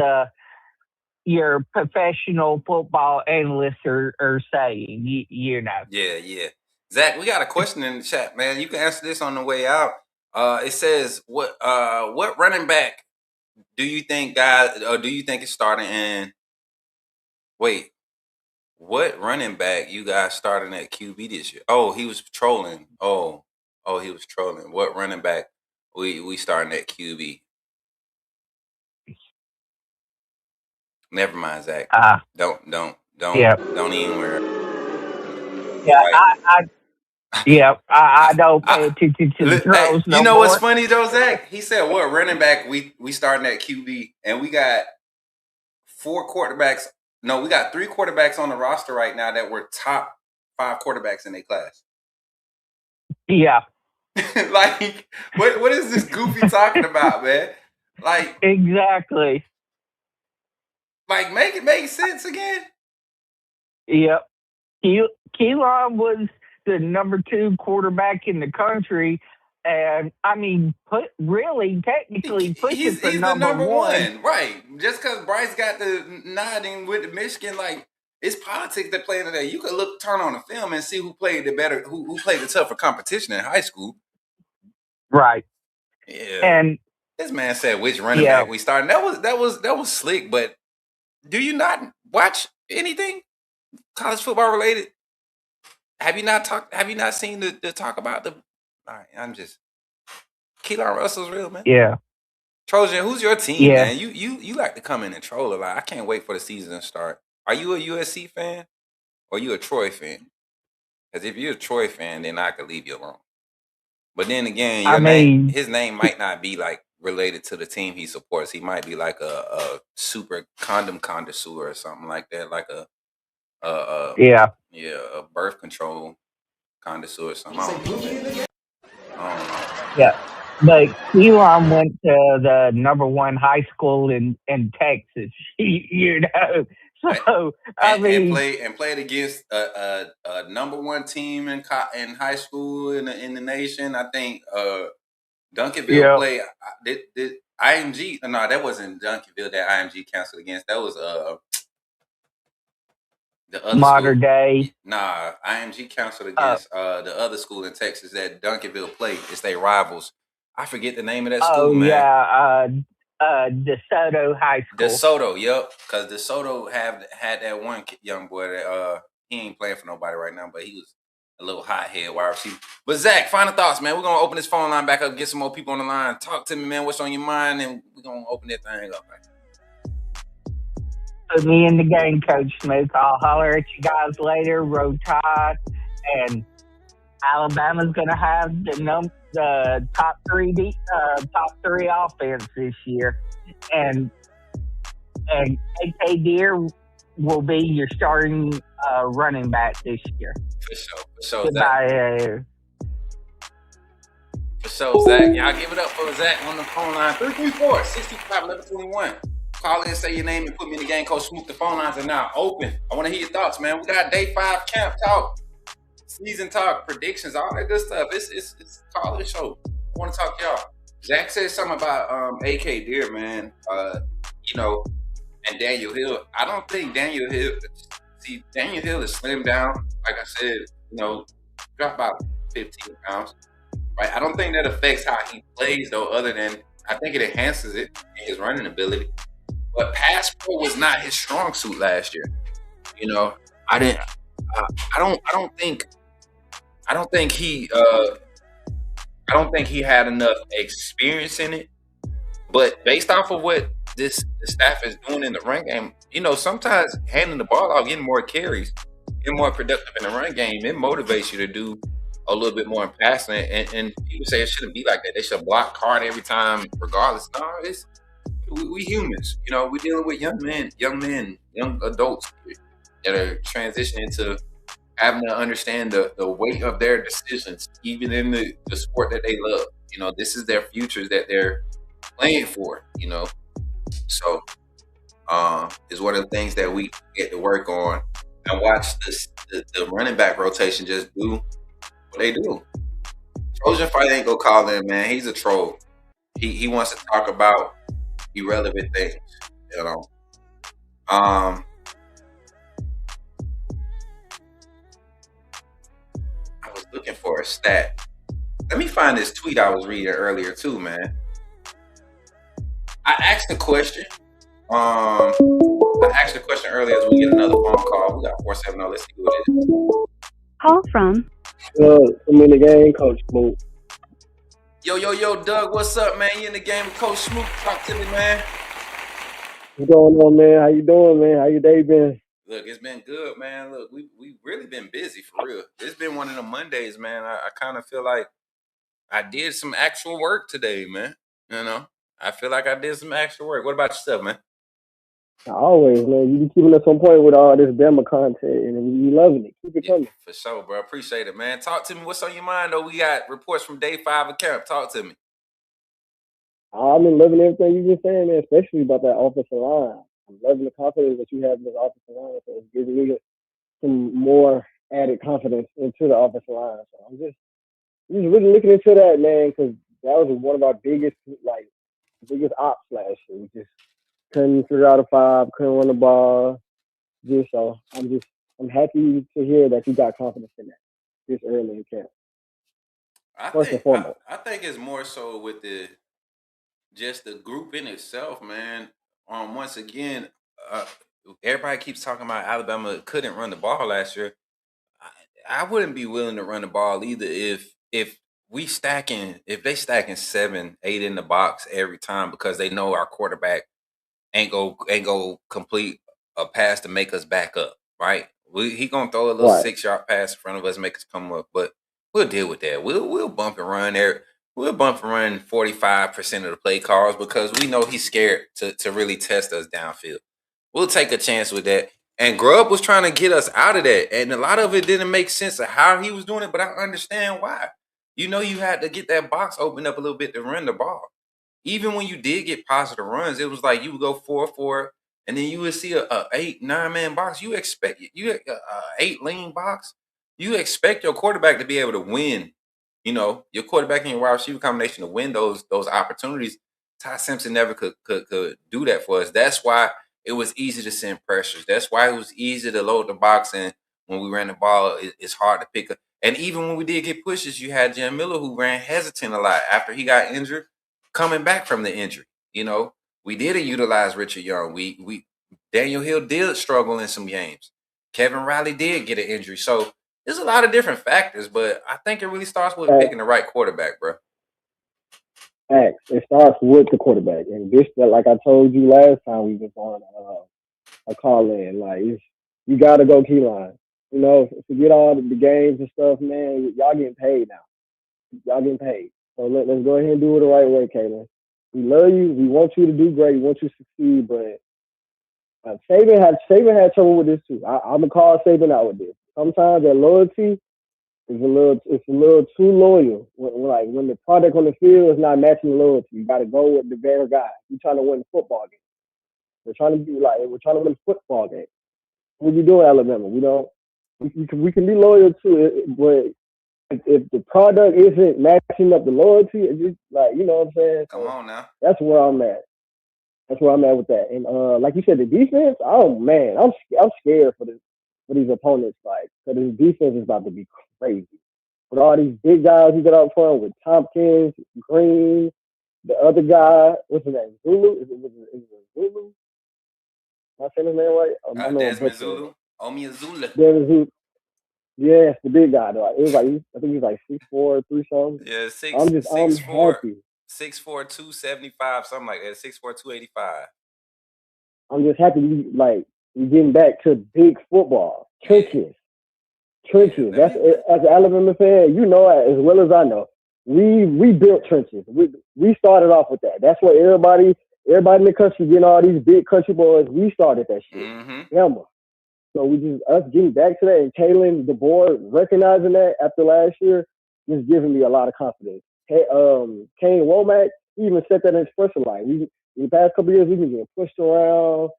your professional football analysts are saying. Yeah. Zach, we got a question in the chat, man. You can answer this on the way out. It says, what running back do you think is starting in wait, what running back you guys starting at QB this year? Oh, he was trolling. Oh, he was trolling. What running back we starting at QB? Never mind, Zach. Don't Yeah. don't even worry. Yeah, Right. I don't pay attention to the Hey, throws no you know what's more. funny though, Zach? He said, "What running back we starting at QB?" And we got 4 quarterbacks. No, we got 3 quarterbacks on the roster right now that were top 5 quarterbacks in their class. Yeah, Like, what is this goofy talking about, man? Like, exactly. make it make sense again. Yep. Keelan was the number 2 quarterback in the country, and I mean, technically pushing He's for the number number 1. one, right? Just because Bryce got the nodding with the Michigan, like it's politics that play into that. You could turn on the film and see who played the better, who played the tougher competition in high school. Right. Yeah, And this man said which running yeah, back we started. That was slick. But do you not watch anything college football related? Have you not seen the talk about the? All right, I'm just Keelan Russell's real, man. yeah, Trojan, who's your team, yeah. man? You like to come in and troll a lot. I can't wait for the season to start. Are you a USC fan or you a Troy fan? Because if you're a Troy fan, then I could leave you alone. But then again, I mean, his name might not be like related to the team he supports. He might be like a super condom connoisseur or something like that, like a yeah. a birth control connoisseur or something. I don't know, man. I don't know. Yeah, but Elon went to the number 1 high school in Texas. You know, so I mean, Played against a number 1 team in high school in the nation. I think Duncanville yeah. played. Did IMG? No, that wasn't Duncanville that IMG canceled against. That was the other Modern school. day. Nah, IMG canceled against the other school in Texas that Duncanville played. It's their rivals. I forget the name of that school, man. Yeah, DeSoto High School. DeSoto, yep. Because DeSoto had that one young boy that he ain't playing for nobody right now, but he was a little hothead wide receiver. But Zach, final thoughts, man. We're gonna open this phone line back up, get some more people on the line. Talk to me, man. What's on your mind? And we're gonna open that thing up, man. Put me in the game, Coach Smook. I'll holler at you guys later. Roll Tide, and Alabama's gonna have the top 3 offense this year, and AK Deer will be your starting running back this year. For sure, Goodbye. For sure, Zach. Y'all give it up for Zach on the phone line. 334-625-1121. Call in, say your name, and put me in the game. Coach Smook, the phone lines are now open. I want to hear your thoughts, man. We got day 5 camp talk, season talk, predictions, all that good stuff. It's call the show. I want to talk to y'all. Zach said something about AK Deer, man. You know, and Daniel Hill. I don't think Daniel Hill is slimmed down. Like I said, you know, dropped about 15 pounds. Right? I don't think that affects how he plays, though, other than I think it enhances it in his running ability. But pass pro was not his strong suit last year. You know, I don't think he had enough experience in it. But based off of what the staff is doing in the run game, you know, sometimes handing the ball off, getting more carries, getting more productive in the run game, it motivates you to do a little bit more in passing. And people say it shouldn't be like that. They should block hard every time, regardless. No, we humans. You know, we're dealing with young men, young adults that are transitioning to having to understand the weight of their decisions, even in the sport that they love. You know, this is their futures that they're playing for, you know. So it's one of the things that we get to work on and watch the running back rotation just do what they do. Trojan Fight ain't gonna call in, man. He's a troll. He wants to talk about irrelevant things, you know. I was looking for a stat. Let me find this tweet I was reading earlier too, man. I asked a question I asked the question earlier as we get another phone call. We got 470. Let's see who it is. Call from I'm in the game, Coach Smook. Yo, Doug, what's up, man? You in the game with Coach Smook? Talk to me, man. What's going on, man? How you doing, man? How your day been? Look, it's been good, man. Look, we really been busy for real. It's been one of the Mondays, man. I kind of feel like I did some actual work today, man. You know, I feel like I did some actual work. What about yourself, man? Always, man. You be keeping us on point with all this Bama content, and we loving it. Keep it Yeah, coming. for sure, bro. Appreciate it, man. Talk to me. What's on your mind, though? We got reports from day 5 of camp. Talk to me. I've been loving everything you've been saying, man, especially about that offensive line. I'm loving the confidence that you have in this offensive line. So it's giving me some more added confidence into the offensive line. So I'm just really looking into that, man, because that was one of our biggest ops last year. We just couldn't figure out a 5, couldn't run the ball. So I'm happy to hear that you got confidence in that this early in camp. First and foremost. I think it's more so with just the group in itself, man. Once again, everybody keeps talking about Alabama couldn't run the ball last year. I wouldn't be willing to run the ball either if they stacking 7, 8 in the box every time because they know our quarterback ain't go complete a pass to make us back up, right? He gonna throw a little Right. 6-yard pass in front of us, make us come up, but we'll deal with that. We'll bump and run there. We'll bump and run 45% of the play calls because we know he's scared to really test us downfield. We'll take a chance with that. And Grubb was trying to get us out of that, and a lot of it didn't make sense of how he was doing it, but I understand why. You know, you had to get that box opened up a little bit to run the ball. Even when you did get positive runs, it was like you would go 4-4, and then you would see a 8-9 man box. You expect 8 lean box. You expect your quarterback to be able to win. You know, your quarterback and your wide receiver combination to win those opportunities. Ty Simpson never could do that for us. That's why it was easy to send pressures. That's why it was easy to load the box, and when we ran the ball, it's hard to pick up. And even when we did get pushes, you had Jim Miller who ran hesitant a lot after he got injured, coming back from the injury. You know, we didn't utilize Richard Young. We Daniel Hill did struggle in some games. Kevin Riley did get an injury. So there's a lot of different factors, but I think it really starts with picking the right quarterback, bro. Facts. It starts with the quarterback, and this, like I told you last time we was on a call in, like you got to go key line. You know, forget all the games and stuff, man. Y'all getting paid now. Y'all getting paid. So let's go ahead and do it the right way, Kaylin. We love you. We want you to do great. We want you to succeed. But Saban had trouble with this too. I'm gonna call Saban out with this. Sometimes that loyalty is a little too loyal. When the product on the field is not matching the loyalty, you got to go with the better guy. You're trying to win the football game. We're trying to win football game. What you doing, Alabama? We can be loyal to it, but if the product isn't matching up the loyalty, it's just you know what I'm saying? Come on now. That's where I'm at. That's where I'm at with that. And like you said, the defense. Oh man, I'm scared for these opponents. Because the defense is about to be crazy. With all these big guys you got up front with Tompkins, Green, the other guy, what's his name? Zulu? Is it Zulu? Am I saying his name right? Desmond Zulu. Omia Zula. Desmond Zulu. Yes, the big guy though. It was I think he's like 6'4", 3 something. Yeah, I'm happy. 6'4", 275, something like that. 6'4", 285. I'm just happy we getting back to big football. Trenches. That's as an Alabama fan, you know as well as I know. We built trenches. We started off with that. That's what everybody in the country getting all these big country boys. We started that shit. Mm-hmm. So us getting back to that, and Kaylin, the board, recognizing that after last year, just giving me a lot of confidence. Kane Womack, he even said that in his first line. In the past couple of years, we've been getting pushed around.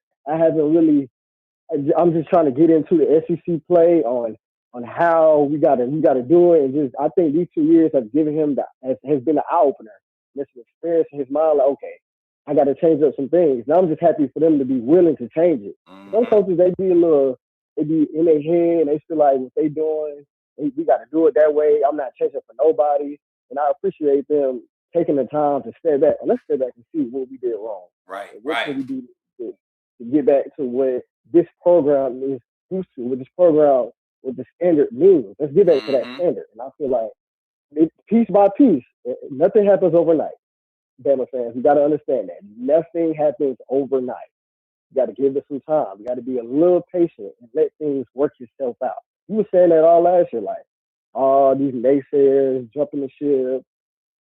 I'm just trying to get into the SEC play on how we gotta do it, and just I think these 2 years have given him has been an eye opener. There's some experience in his mind, like, okay, I got to change up some things. Now I'm just happy for them to be willing to change it. Mm-hmm. Some coaches, they be in their head, and they feel like what they doing, we got to do it that way. I'm not changing for nobody, and I appreciate them taking the time to step back. Let's step back and see what we did wrong. Right. What can we do to get back to what this program is used to, what this program, what the standard means. Let's get back to that standard. And I feel like piece by piece, nothing happens overnight. Bama fans, you got to understand that nothing happens overnight. You got to give it some time. You got to be a little patient and let things work itself out. You were saying that all last year, like, all these naysayers jumping the ship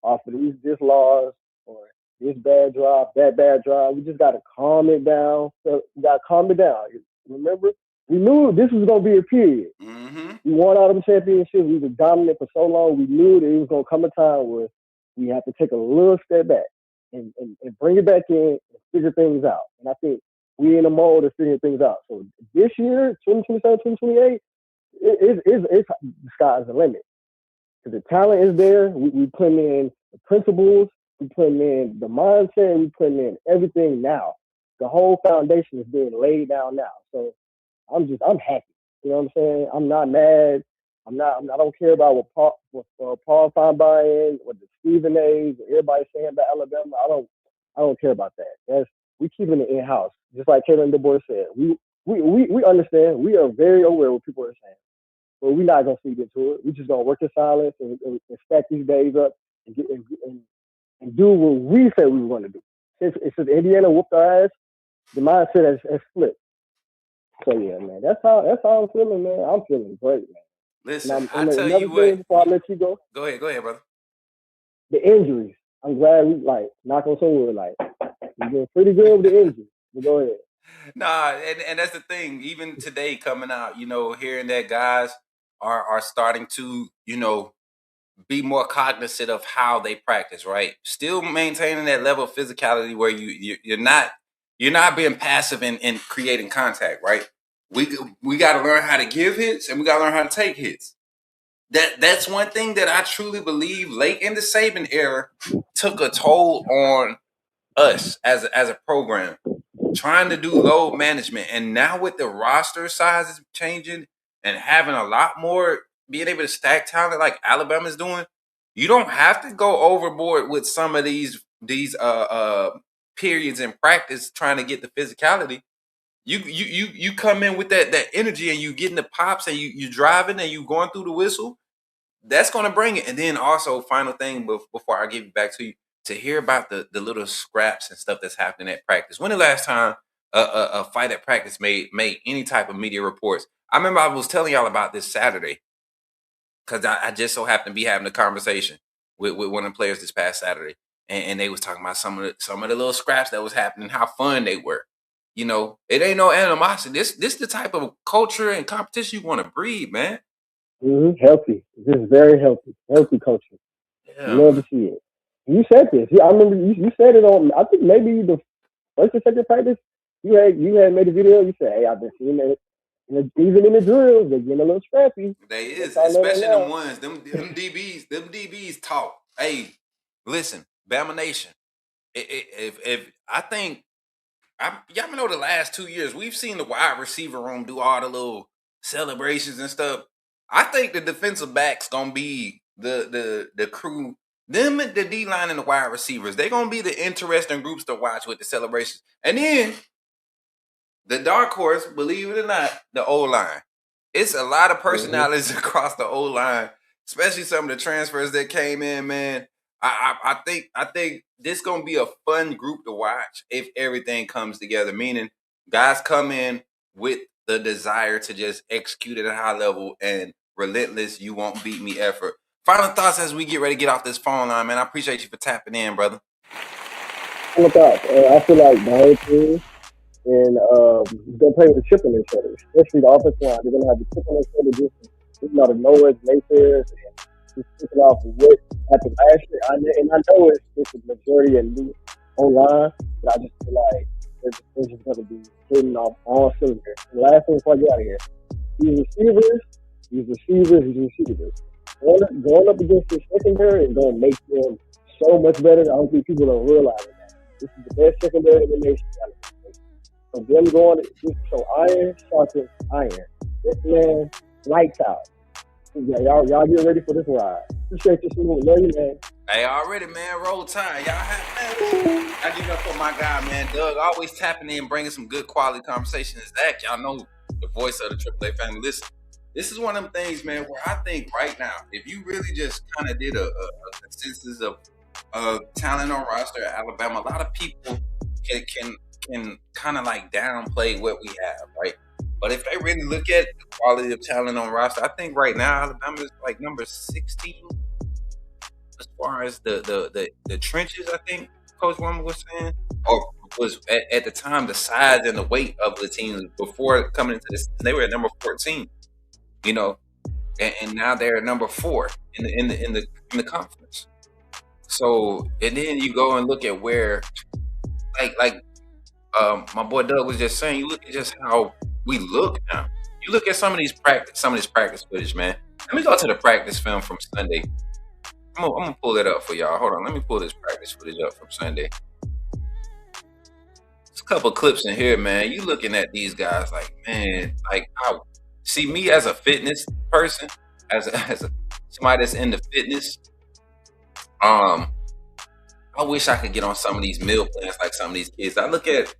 off of these laws or this bad drive, that bad drive. We just got to calm it down. So we got to calm it down. Remember, we knew this was going to be a period. We won all them championships. We were dominant for so long. We knew that it was going to come a time where we have to take a little step back and bring it back in and figure things out. And I think we in a mode of figuring things out. So this year, 2027, 2028, it's the sky's the limit. Because the talent is there. We put in the principles. We put in the mindset. We put in everything now. The whole foundation is being laid down now. So I'm happy. You know what I'm saying? I'm not mad. I don't care about what Paul Feinbein, what the Stephen A's, what everybody's saying about Alabama. I don't care about that. We keeping it in house. Just like Kevin Du Bois said. We understand. We are very aware of what people are saying. But we're not gonna feed into it. We're just gonna work in silence and stack these days up and do what we said we were gonna do. Since Indiana whooped our ass, the mindset has flipped. So yeah, man, that's how I'm feeling, man. I'm feeling great, man. Listen, I tell you what. Before I let you go. Go ahead, brother. The injuries. I'm glad we knock on some wood. We're doing pretty good with the injuries. But go ahead. Nah, and that's the thing. Even today coming out, hearing that guys are starting to, be more cognizant of how they practice, right? Still maintaining that level of physicality where you're not being passive in creating contact, right? We got to learn how to give hits and we got to learn how to take hits. That's one thing that I truly believe late in the Saban era took a toll on us as a program, trying to do load management. And now with the roster sizes changing and having a lot more, being able to stack talent like Alabama's doing, you don't have to go overboard with some of these periods in practice trying to get the physicality. You come in with that energy and you getting the pops and you driving and you going through the whistle. That's going to bring it. And then also, final thing before I give it back to you, to hear about the little scraps and stuff that's happening at practice. When the last time a fight at practice made any type of media reports? I remember I was telling y'all about this Saturday because I just so happened to be having a conversation with one of the players this past Saturday, and they was talking about some of the little scraps that was happening, how fun they were. It ain't no animosity. This the type of culture and competition you want to breed, man. Healthy. This is very healthy culture. Yeah. Love to see it. You said this. I remember you said it on. I think maybe the first or second practice. You had made a video. You said, "Hey, I've been seeing it. Even in the drills, they're getting a little scrappy." They is, especially them ones. Them DBs talk. Hey, listen, Bama Nation. If I think, y'all know the last 2 years we've seen the wide receiver room do all the little celebrations and stuff. I think the defensive backs gonna be the crew. Them, the D line and the wide receivers, they're gonna be the interesting groups to watch with the celebrations. And then the dark horse, believe it or not, the O line. It's a lot of personalities across the O line, especially some of the transfers that came in, man. I think this gonna be a fun group to watch if everything comes together. Meaning, guys come in with the desire to just execute at a high level and relentless, you won't beat me effort. Final thoughts as we get ready to get off this phone line, man. I appreciate you for tapping in, brother. Final thoughts. I feel like the whole team and we're gonna play with the chip on their shoulders, especially the offensive line. They're gonna have the chip on their shoulders, just out of nowhere, naysayers, and just kicking off what happened last year. I know it's the majority of new O-line, but I just feel like they're just gonna be hitting off all cylinders. And the last thing before I get out of here, these receivers. Going up against the secondary is going to make them so much better. I don't think people are realizing that. This is the best secondary in the nation. So them going, so iron sharpens iron. This man, lights out. Y'all get ready for this ride. Appreciate you, Smook. Love you, man. Hey, already, man. Roll Tide. Y'all have, man. I give it up for my guy, man. Doug, always tapping in, bringing some good quality conversation. Zach, y'all know the voice of the AAA family. Listen, this is one of them things, man, where I think right now, if you really just kind of did a consensus of talent on roster at Alabama, a lot of people can kind of like downplay what we have, right? But if they really look at the quality of talent on roster, I think right now Alabama is like number 16 as far as the trenches. I think Coach Woman was saying, or was at the time the size and the weight of the teams before coming into this, they were at number 14, you know, and now they're at number 4 in the conference. So, and then you go and look at where, like my boy Doug was just saying, you look at just how we look now. You look at some of this practice footage, man. Let me go to the practice film from Sunday. I'm gonna pull it up for y'all. Hold on, let me pull this practice footage up from Sunday. There's a couple clips in here, man. You looking at these guys like, man, like I see me as a fitness person, as a somebody that's into fitness. I wish I could get on some of these meal plans like some of these kids. I look at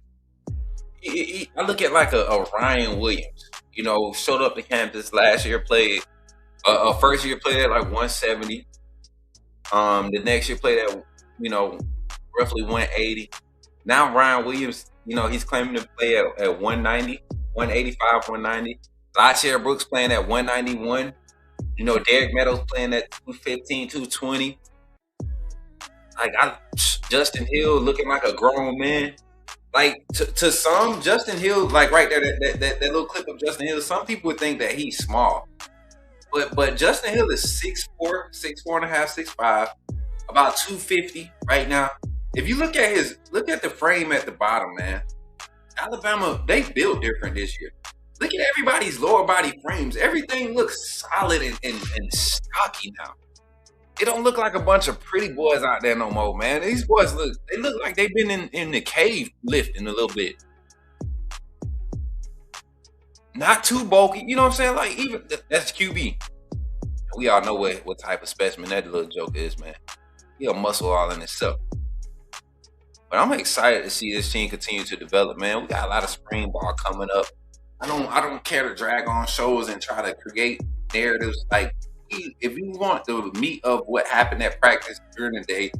like a Ryan Williams, you know, showed up to campus last year, played first year played at like 170. The next year played at, you know, roughly 180. Now Ryan Williams, you know, he's claiming to play at 190, 185, 190. Lachie Brooks playing at 191. You know, Derek Meadows playing at 215, 220. Like Justin Hill looking like a grown man. Like to some, Justin Hill, like right there, that little clip of Justin Hill, some people would think that he's small. But Justin Hill is 6'4", 6'4 and a half, 6'5", about 250 right now. If you look at the frame at the bottom, man, Alabama, they built different this year. Look at everybody's lower body frames. Everything looks solid and stocky now. It don't look like a bunch of pretty boys out there no more, man. These boys look like they've been in the cave lifting a little bit. Not too bulky, you know what I'm saying? Like, even that's QB. We all know what type of specimen that little joke is, man. He a muscle all in itself. But I'm excited to see this team continue to develop, man. We got a lot of spring ball coming up. I don't care to drag on shows and try to create narratives. Like, if you want the meat of what happened at practice during the day,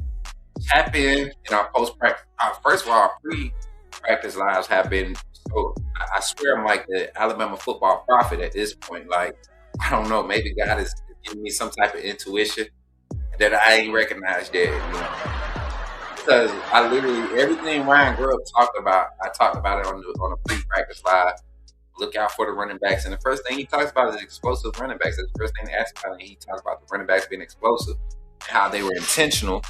tap in our post-practice. First of all, our pre-practice lives have been so. I swear I'm like the Alabama football prophet at this point. Like, I don't know, maybe God is giving me some type of intuition that I ain't recognized yet. You know? Because I literally, everything Ryan Grubb talked about, I talked about it on a pre-practice live. Look out for the running backs. And the first thing he talks about is explosive running backs. That's the first thing they asked about. And he talked about the running backs being explosive, how they were intentional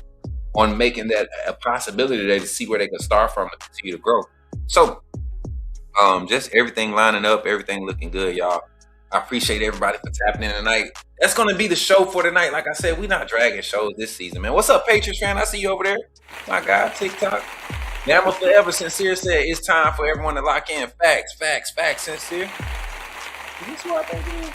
on making that a possibility today to see where they could start from and continue to grow. So, just everything lining up, everything looking good, y'all. I appreciate everybody for tapping in tonight. That's going to be the show for tonight. Like I said, we're not dragging shows this season, man. What's up, Patriots fan? I see you over there. My guy, TikTok. Never forever. Sincere said it's time for everyone to lock in. Facts, Sincere. Is this who I think it is?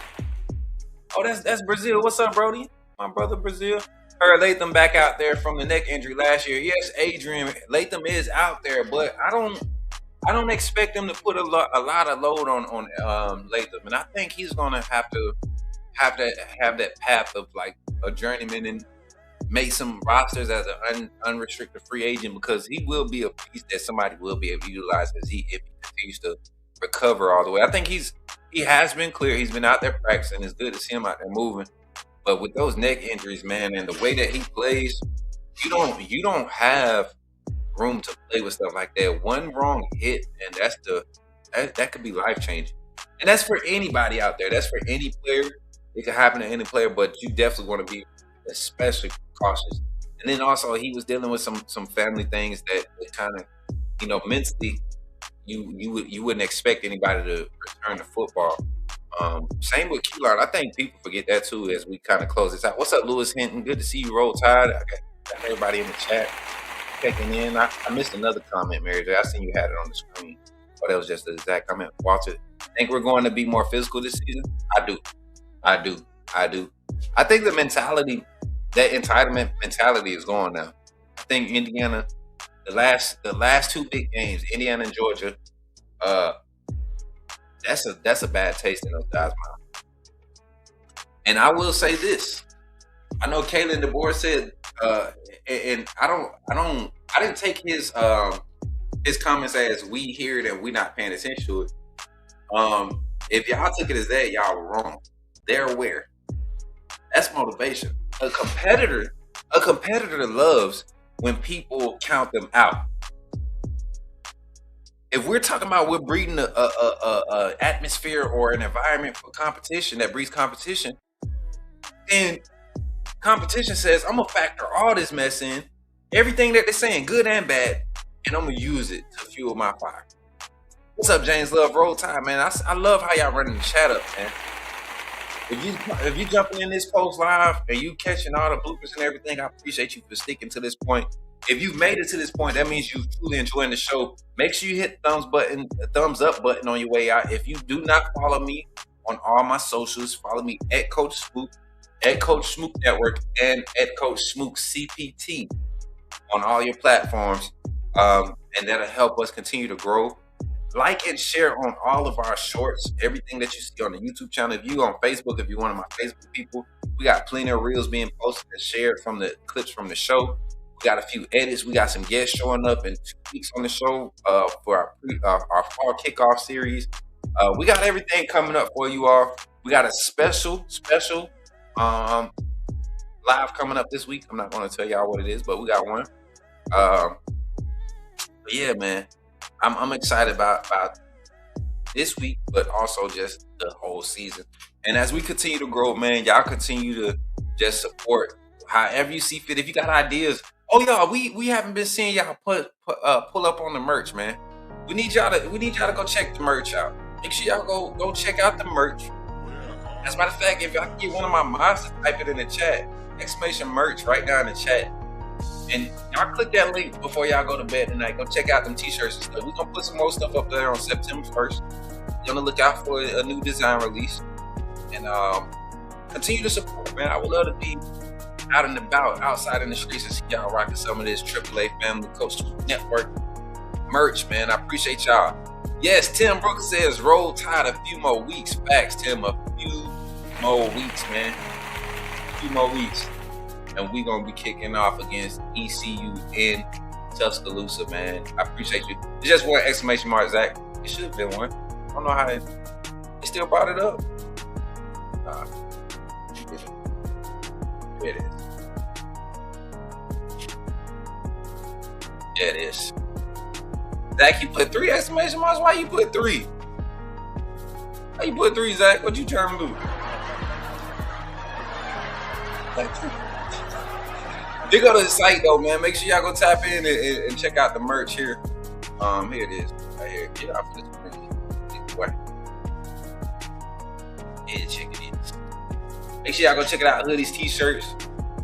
Oh, that's Brazil. What's up, Brody? My brother Brazil. Heard Latham back out there from the neck injury last year. Yes, Adrian Latham is out there, but I don't expect them to put a lot of load on Latham, and I think he's gonna have that path of like a journeyman and make some rosters as an unrestricted free agent, because he will be a piece that somebody will be able to utilize if he continues to recover all the way. I think he has been clear. He's been out there practicing. It's good to see him out there moving. But with those neck injuries, man, and the way that he plays, you don't have room to play with stuff like that. One wrong hit, and that could be life changing. And that's for anybody out there. That's for any player. It could happen to any player, but you definitely want to be especially cautious. And then also he was dealing with some family things that kind of, you know, mentally you wouldn't expect anybody to return to football. Same with Q-Line. I think people forget that too as we kind of close this out. What's up, Lewis Hinton? Good to see you, Roll Tide. I got everybody in the chat checking in. I missed another comment, Mary J. I seen you had it on the screen. Oh, that was just the exact comment. Walter, think we're going to be more physical this season? I do. I think the mentality that entitlement mentality is gone now. I think Indiana, the last two big games, Indiana and Georgia, uh, that's a bad taste in those guys' mouth. And I will say this: I know Kalen DeBoer said, and I didn't take his comments as we hear it and we not paying attention to it. If y'all took it as that, y'all were wrong. They're aware. That's motivation. A competitor loves when people count them out. If we're talking about we're breeding a atmosphere or an environment for competition that breeds competition, then competition says, I'm gonna factor all this mess in, everything that they're saying, good and bad, and I'm gonna use it to fuel my fire. What's up, James Love? Roll Tide, man. I love how y'all running the chat up, man. If you jumping in this post live and you catching all the bloopers and everything, I appreciate you for sticking to this point. If you've made it to this point, that means you truly enjoying the show. Make sure you hit the thumbs up button on your way out. If you do not follow me on all my socials, follow me at Coach Smook, at Coach Smook Network, and at Coach Smook CPT on all your platforms. And that'll help us continue to grow. Like and share on all of our shorts, everything that you see on the YouTube channel. If you on Facebook, if you're one of my Facebook people, we got plenty of reels being posted and shared from the clips from the show. We got a few edits. We got some guests showing up in 2 weeks on the show for our fall kickoff series. We got everything coming up for you all. We got a special live coming up this week. I'm not going to tell y'all what it is, but we got one. But yeah, man. I'm excited about this week, but also just the whole season. And as we continue to grow, man, y'all continue to just support however you see fit. If you got ideas, y'all, we haven't been seeing y'all pull up on the merch, man. We need y'all to go check the merch out. Make sure y'all go check out the merch. As a matter of fact, if y'all can get one of my mods to type it in the chat, !merch right down in the chat. And y'all click that link before y'all go to bed tonight. Go check out them t-shirts and stuff. We're going to put some more stuff up there on September 1st. Be on the lookout for a new design release. And continue to support, man. I would love to be out and about, outside in the streets, and see y'all rocking some of this AAA Family Coach Network merch, man. I appreciate y'all. Yes, Tim Brooks says, roll tide a few more weeks. Facts, Tim. A few more weeks, man. A few more weeks. And we're going to be kicking off against ECU in Tuscaloosa, man. I appreciate you. It's just one exclamation mark, Zach. It should have been one. I don't know how they still brought it up. Nah. It is. Yeah, it is. Zach, you put 3 exclamation marks? Why you put 3? Why you put 3, Zach? What you trying to do? You go to the site though, man. Make sure y'all go tap in and check out the merch here. Here it is. Right here. Get off of this screen. Yeah, check it in. Make sure y'all go check it out. Hoodies, t-shirts.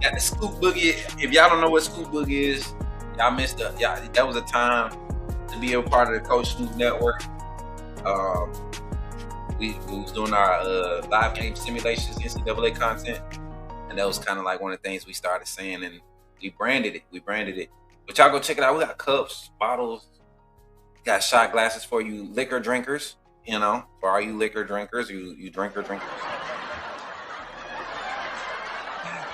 Got the Scoop Boogie. If y'all don't know what Scoop Boogie is, y'all missed up. Y'all, that was a time to be a part of the Coach Smook Network. We was doing our live game simulations, NCAA content, and that was kind of like one of the things we started saying, and we branded it. But y'all go check it out. We got cups, bottles, got shot glasses for you liquor drinkers. You know, for all you liquor drinkers, you drinkers.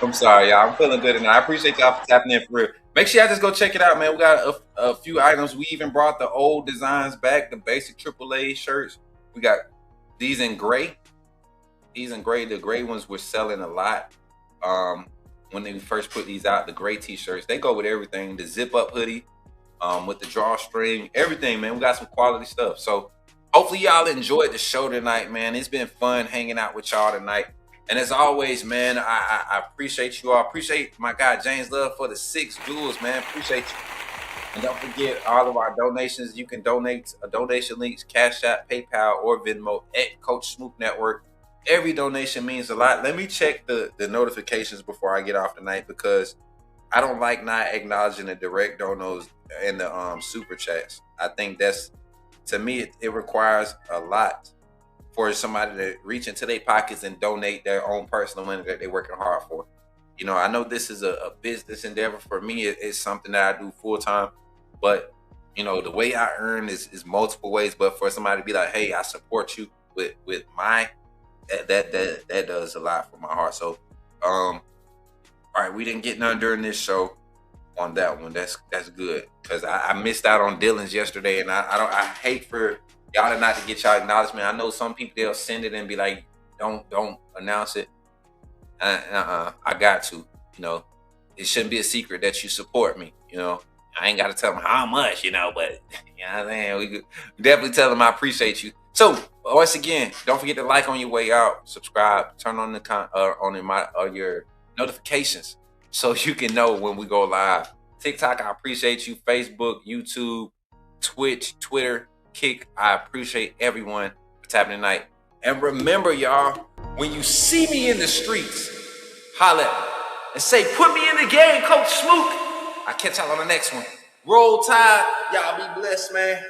I'm sorry, y'all. I'm feeling good tonight. I appreciate y'all for tapping in for real. Make sure y'all just go check it out, man. We got a few items. We even brought the old designs back, the basic AAA shirts. We got these in gray. The gray ones were selling a lot. When they first put these out, the gray t-shirts, they go with everything. The zip up hoodie, with the drawstring, everything, man. We got some quality stuff. So hopefully y'all enjoyed the show tonight, man. It's been fun hanging out with y'all tonight. And as always, man, I appreciate you all. Appreciate my guy James Love for the 6 jewels, man. Appreciate you. And don't forget all of our donations. You can donate donation links, Cash App, PayPal, or Venmo at Coach Smook Network. Every donation means a lot. Let me check the notifications before I get off tonight, because I don't like not acknowledging the direct donos and the super chats. I think that's, to me, it requires a lot for somebody to reach into their pockets and donate their own personal money that they're working hard for. You know, I know this is a business endeavor. For me, it's something that I do full time. But, you know, the way I earn is multiple ways. But for somebody to be like, hey, I support you with my, that does a lot for my heart. So, all right, we didn't get none during this show on that one. That's good, because I missed out on Dylan's yesterday, and I hate for y'all not to get y'all acknowledgement. I know some people, they'll send it and be like, don't announce it. I got to, you know, it shouldn't be a secret that you support me. You know, I ain't got to tell them how much, you know, but you know what I'm saying, we definitely tell them I appreciate you. So once again, don't forget to like on your way out, subscribe, turn on your notifications so you can know when we go live. TikTok, I appreciate you. Facebook, YouTube, Twitch, Twitter, Kick, I appreciate everyone for tapping tonight. And remember, y'all, when you see me in the streets, holla at me and say, put me in the game, Coach Smook. I'll catch y'all on the next one. Roll Tide. Y'all be blessed, man.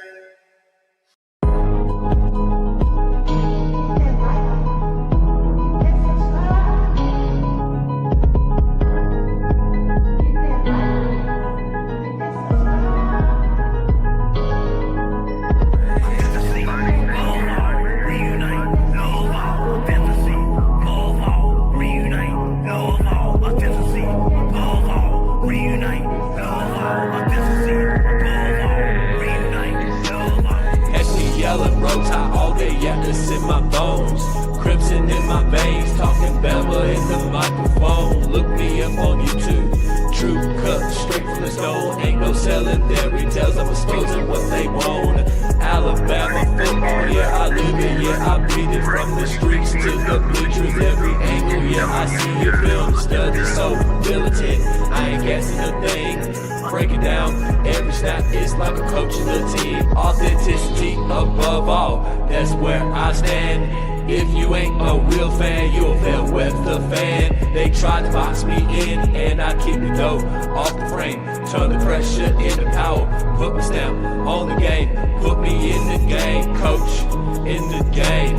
Crimson in my veins, talking Bama in the microphone. Look me up on YouTube. True cut, straight from the stone. Ain't no selling fairy tales, I'm exposing what they want. Alabama football, yeah, I live it, yeah, I breathe it. From the streets to the bleachers, every angle, yeah, I see your film. Study so militant, I ain't guessing a thing. Break it down, every snap is like a coach in the team. Authenticity above all, that's where I stand. If you ain't a real fan, you'll fail with the fan. They tried to box me in, and I keep the dough off the frame. Turn the pressure into power, put my stamp on the game. Put me in the game, coach, in the game.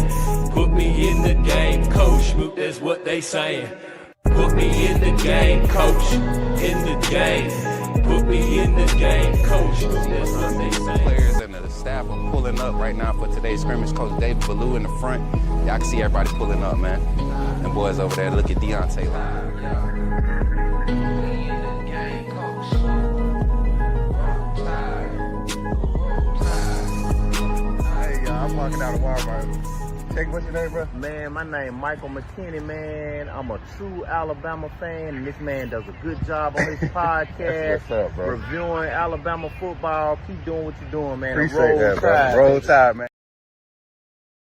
Put me in the game, coach, Smook, that's what they saying. Put me in the game, coach, in the game. Put me in the game, coach, that's what they saying. Players and the staff are pulling up right now for today's scrimmage. Coach David Ballou in the front. Y'all can see everybody pulling up, man. And boys over there, look at Deontay. Hey, I'm walking out of Walmart. Check, what's your name, bro? Man, my name Michael McKinney, man. I'm a true Alabama fan, and this man does a good job on his podcast. What's up, bro? Reviewing Alabama football. Keep doing what you're doing, man. Appreciate that, bro. Roll Tide, man.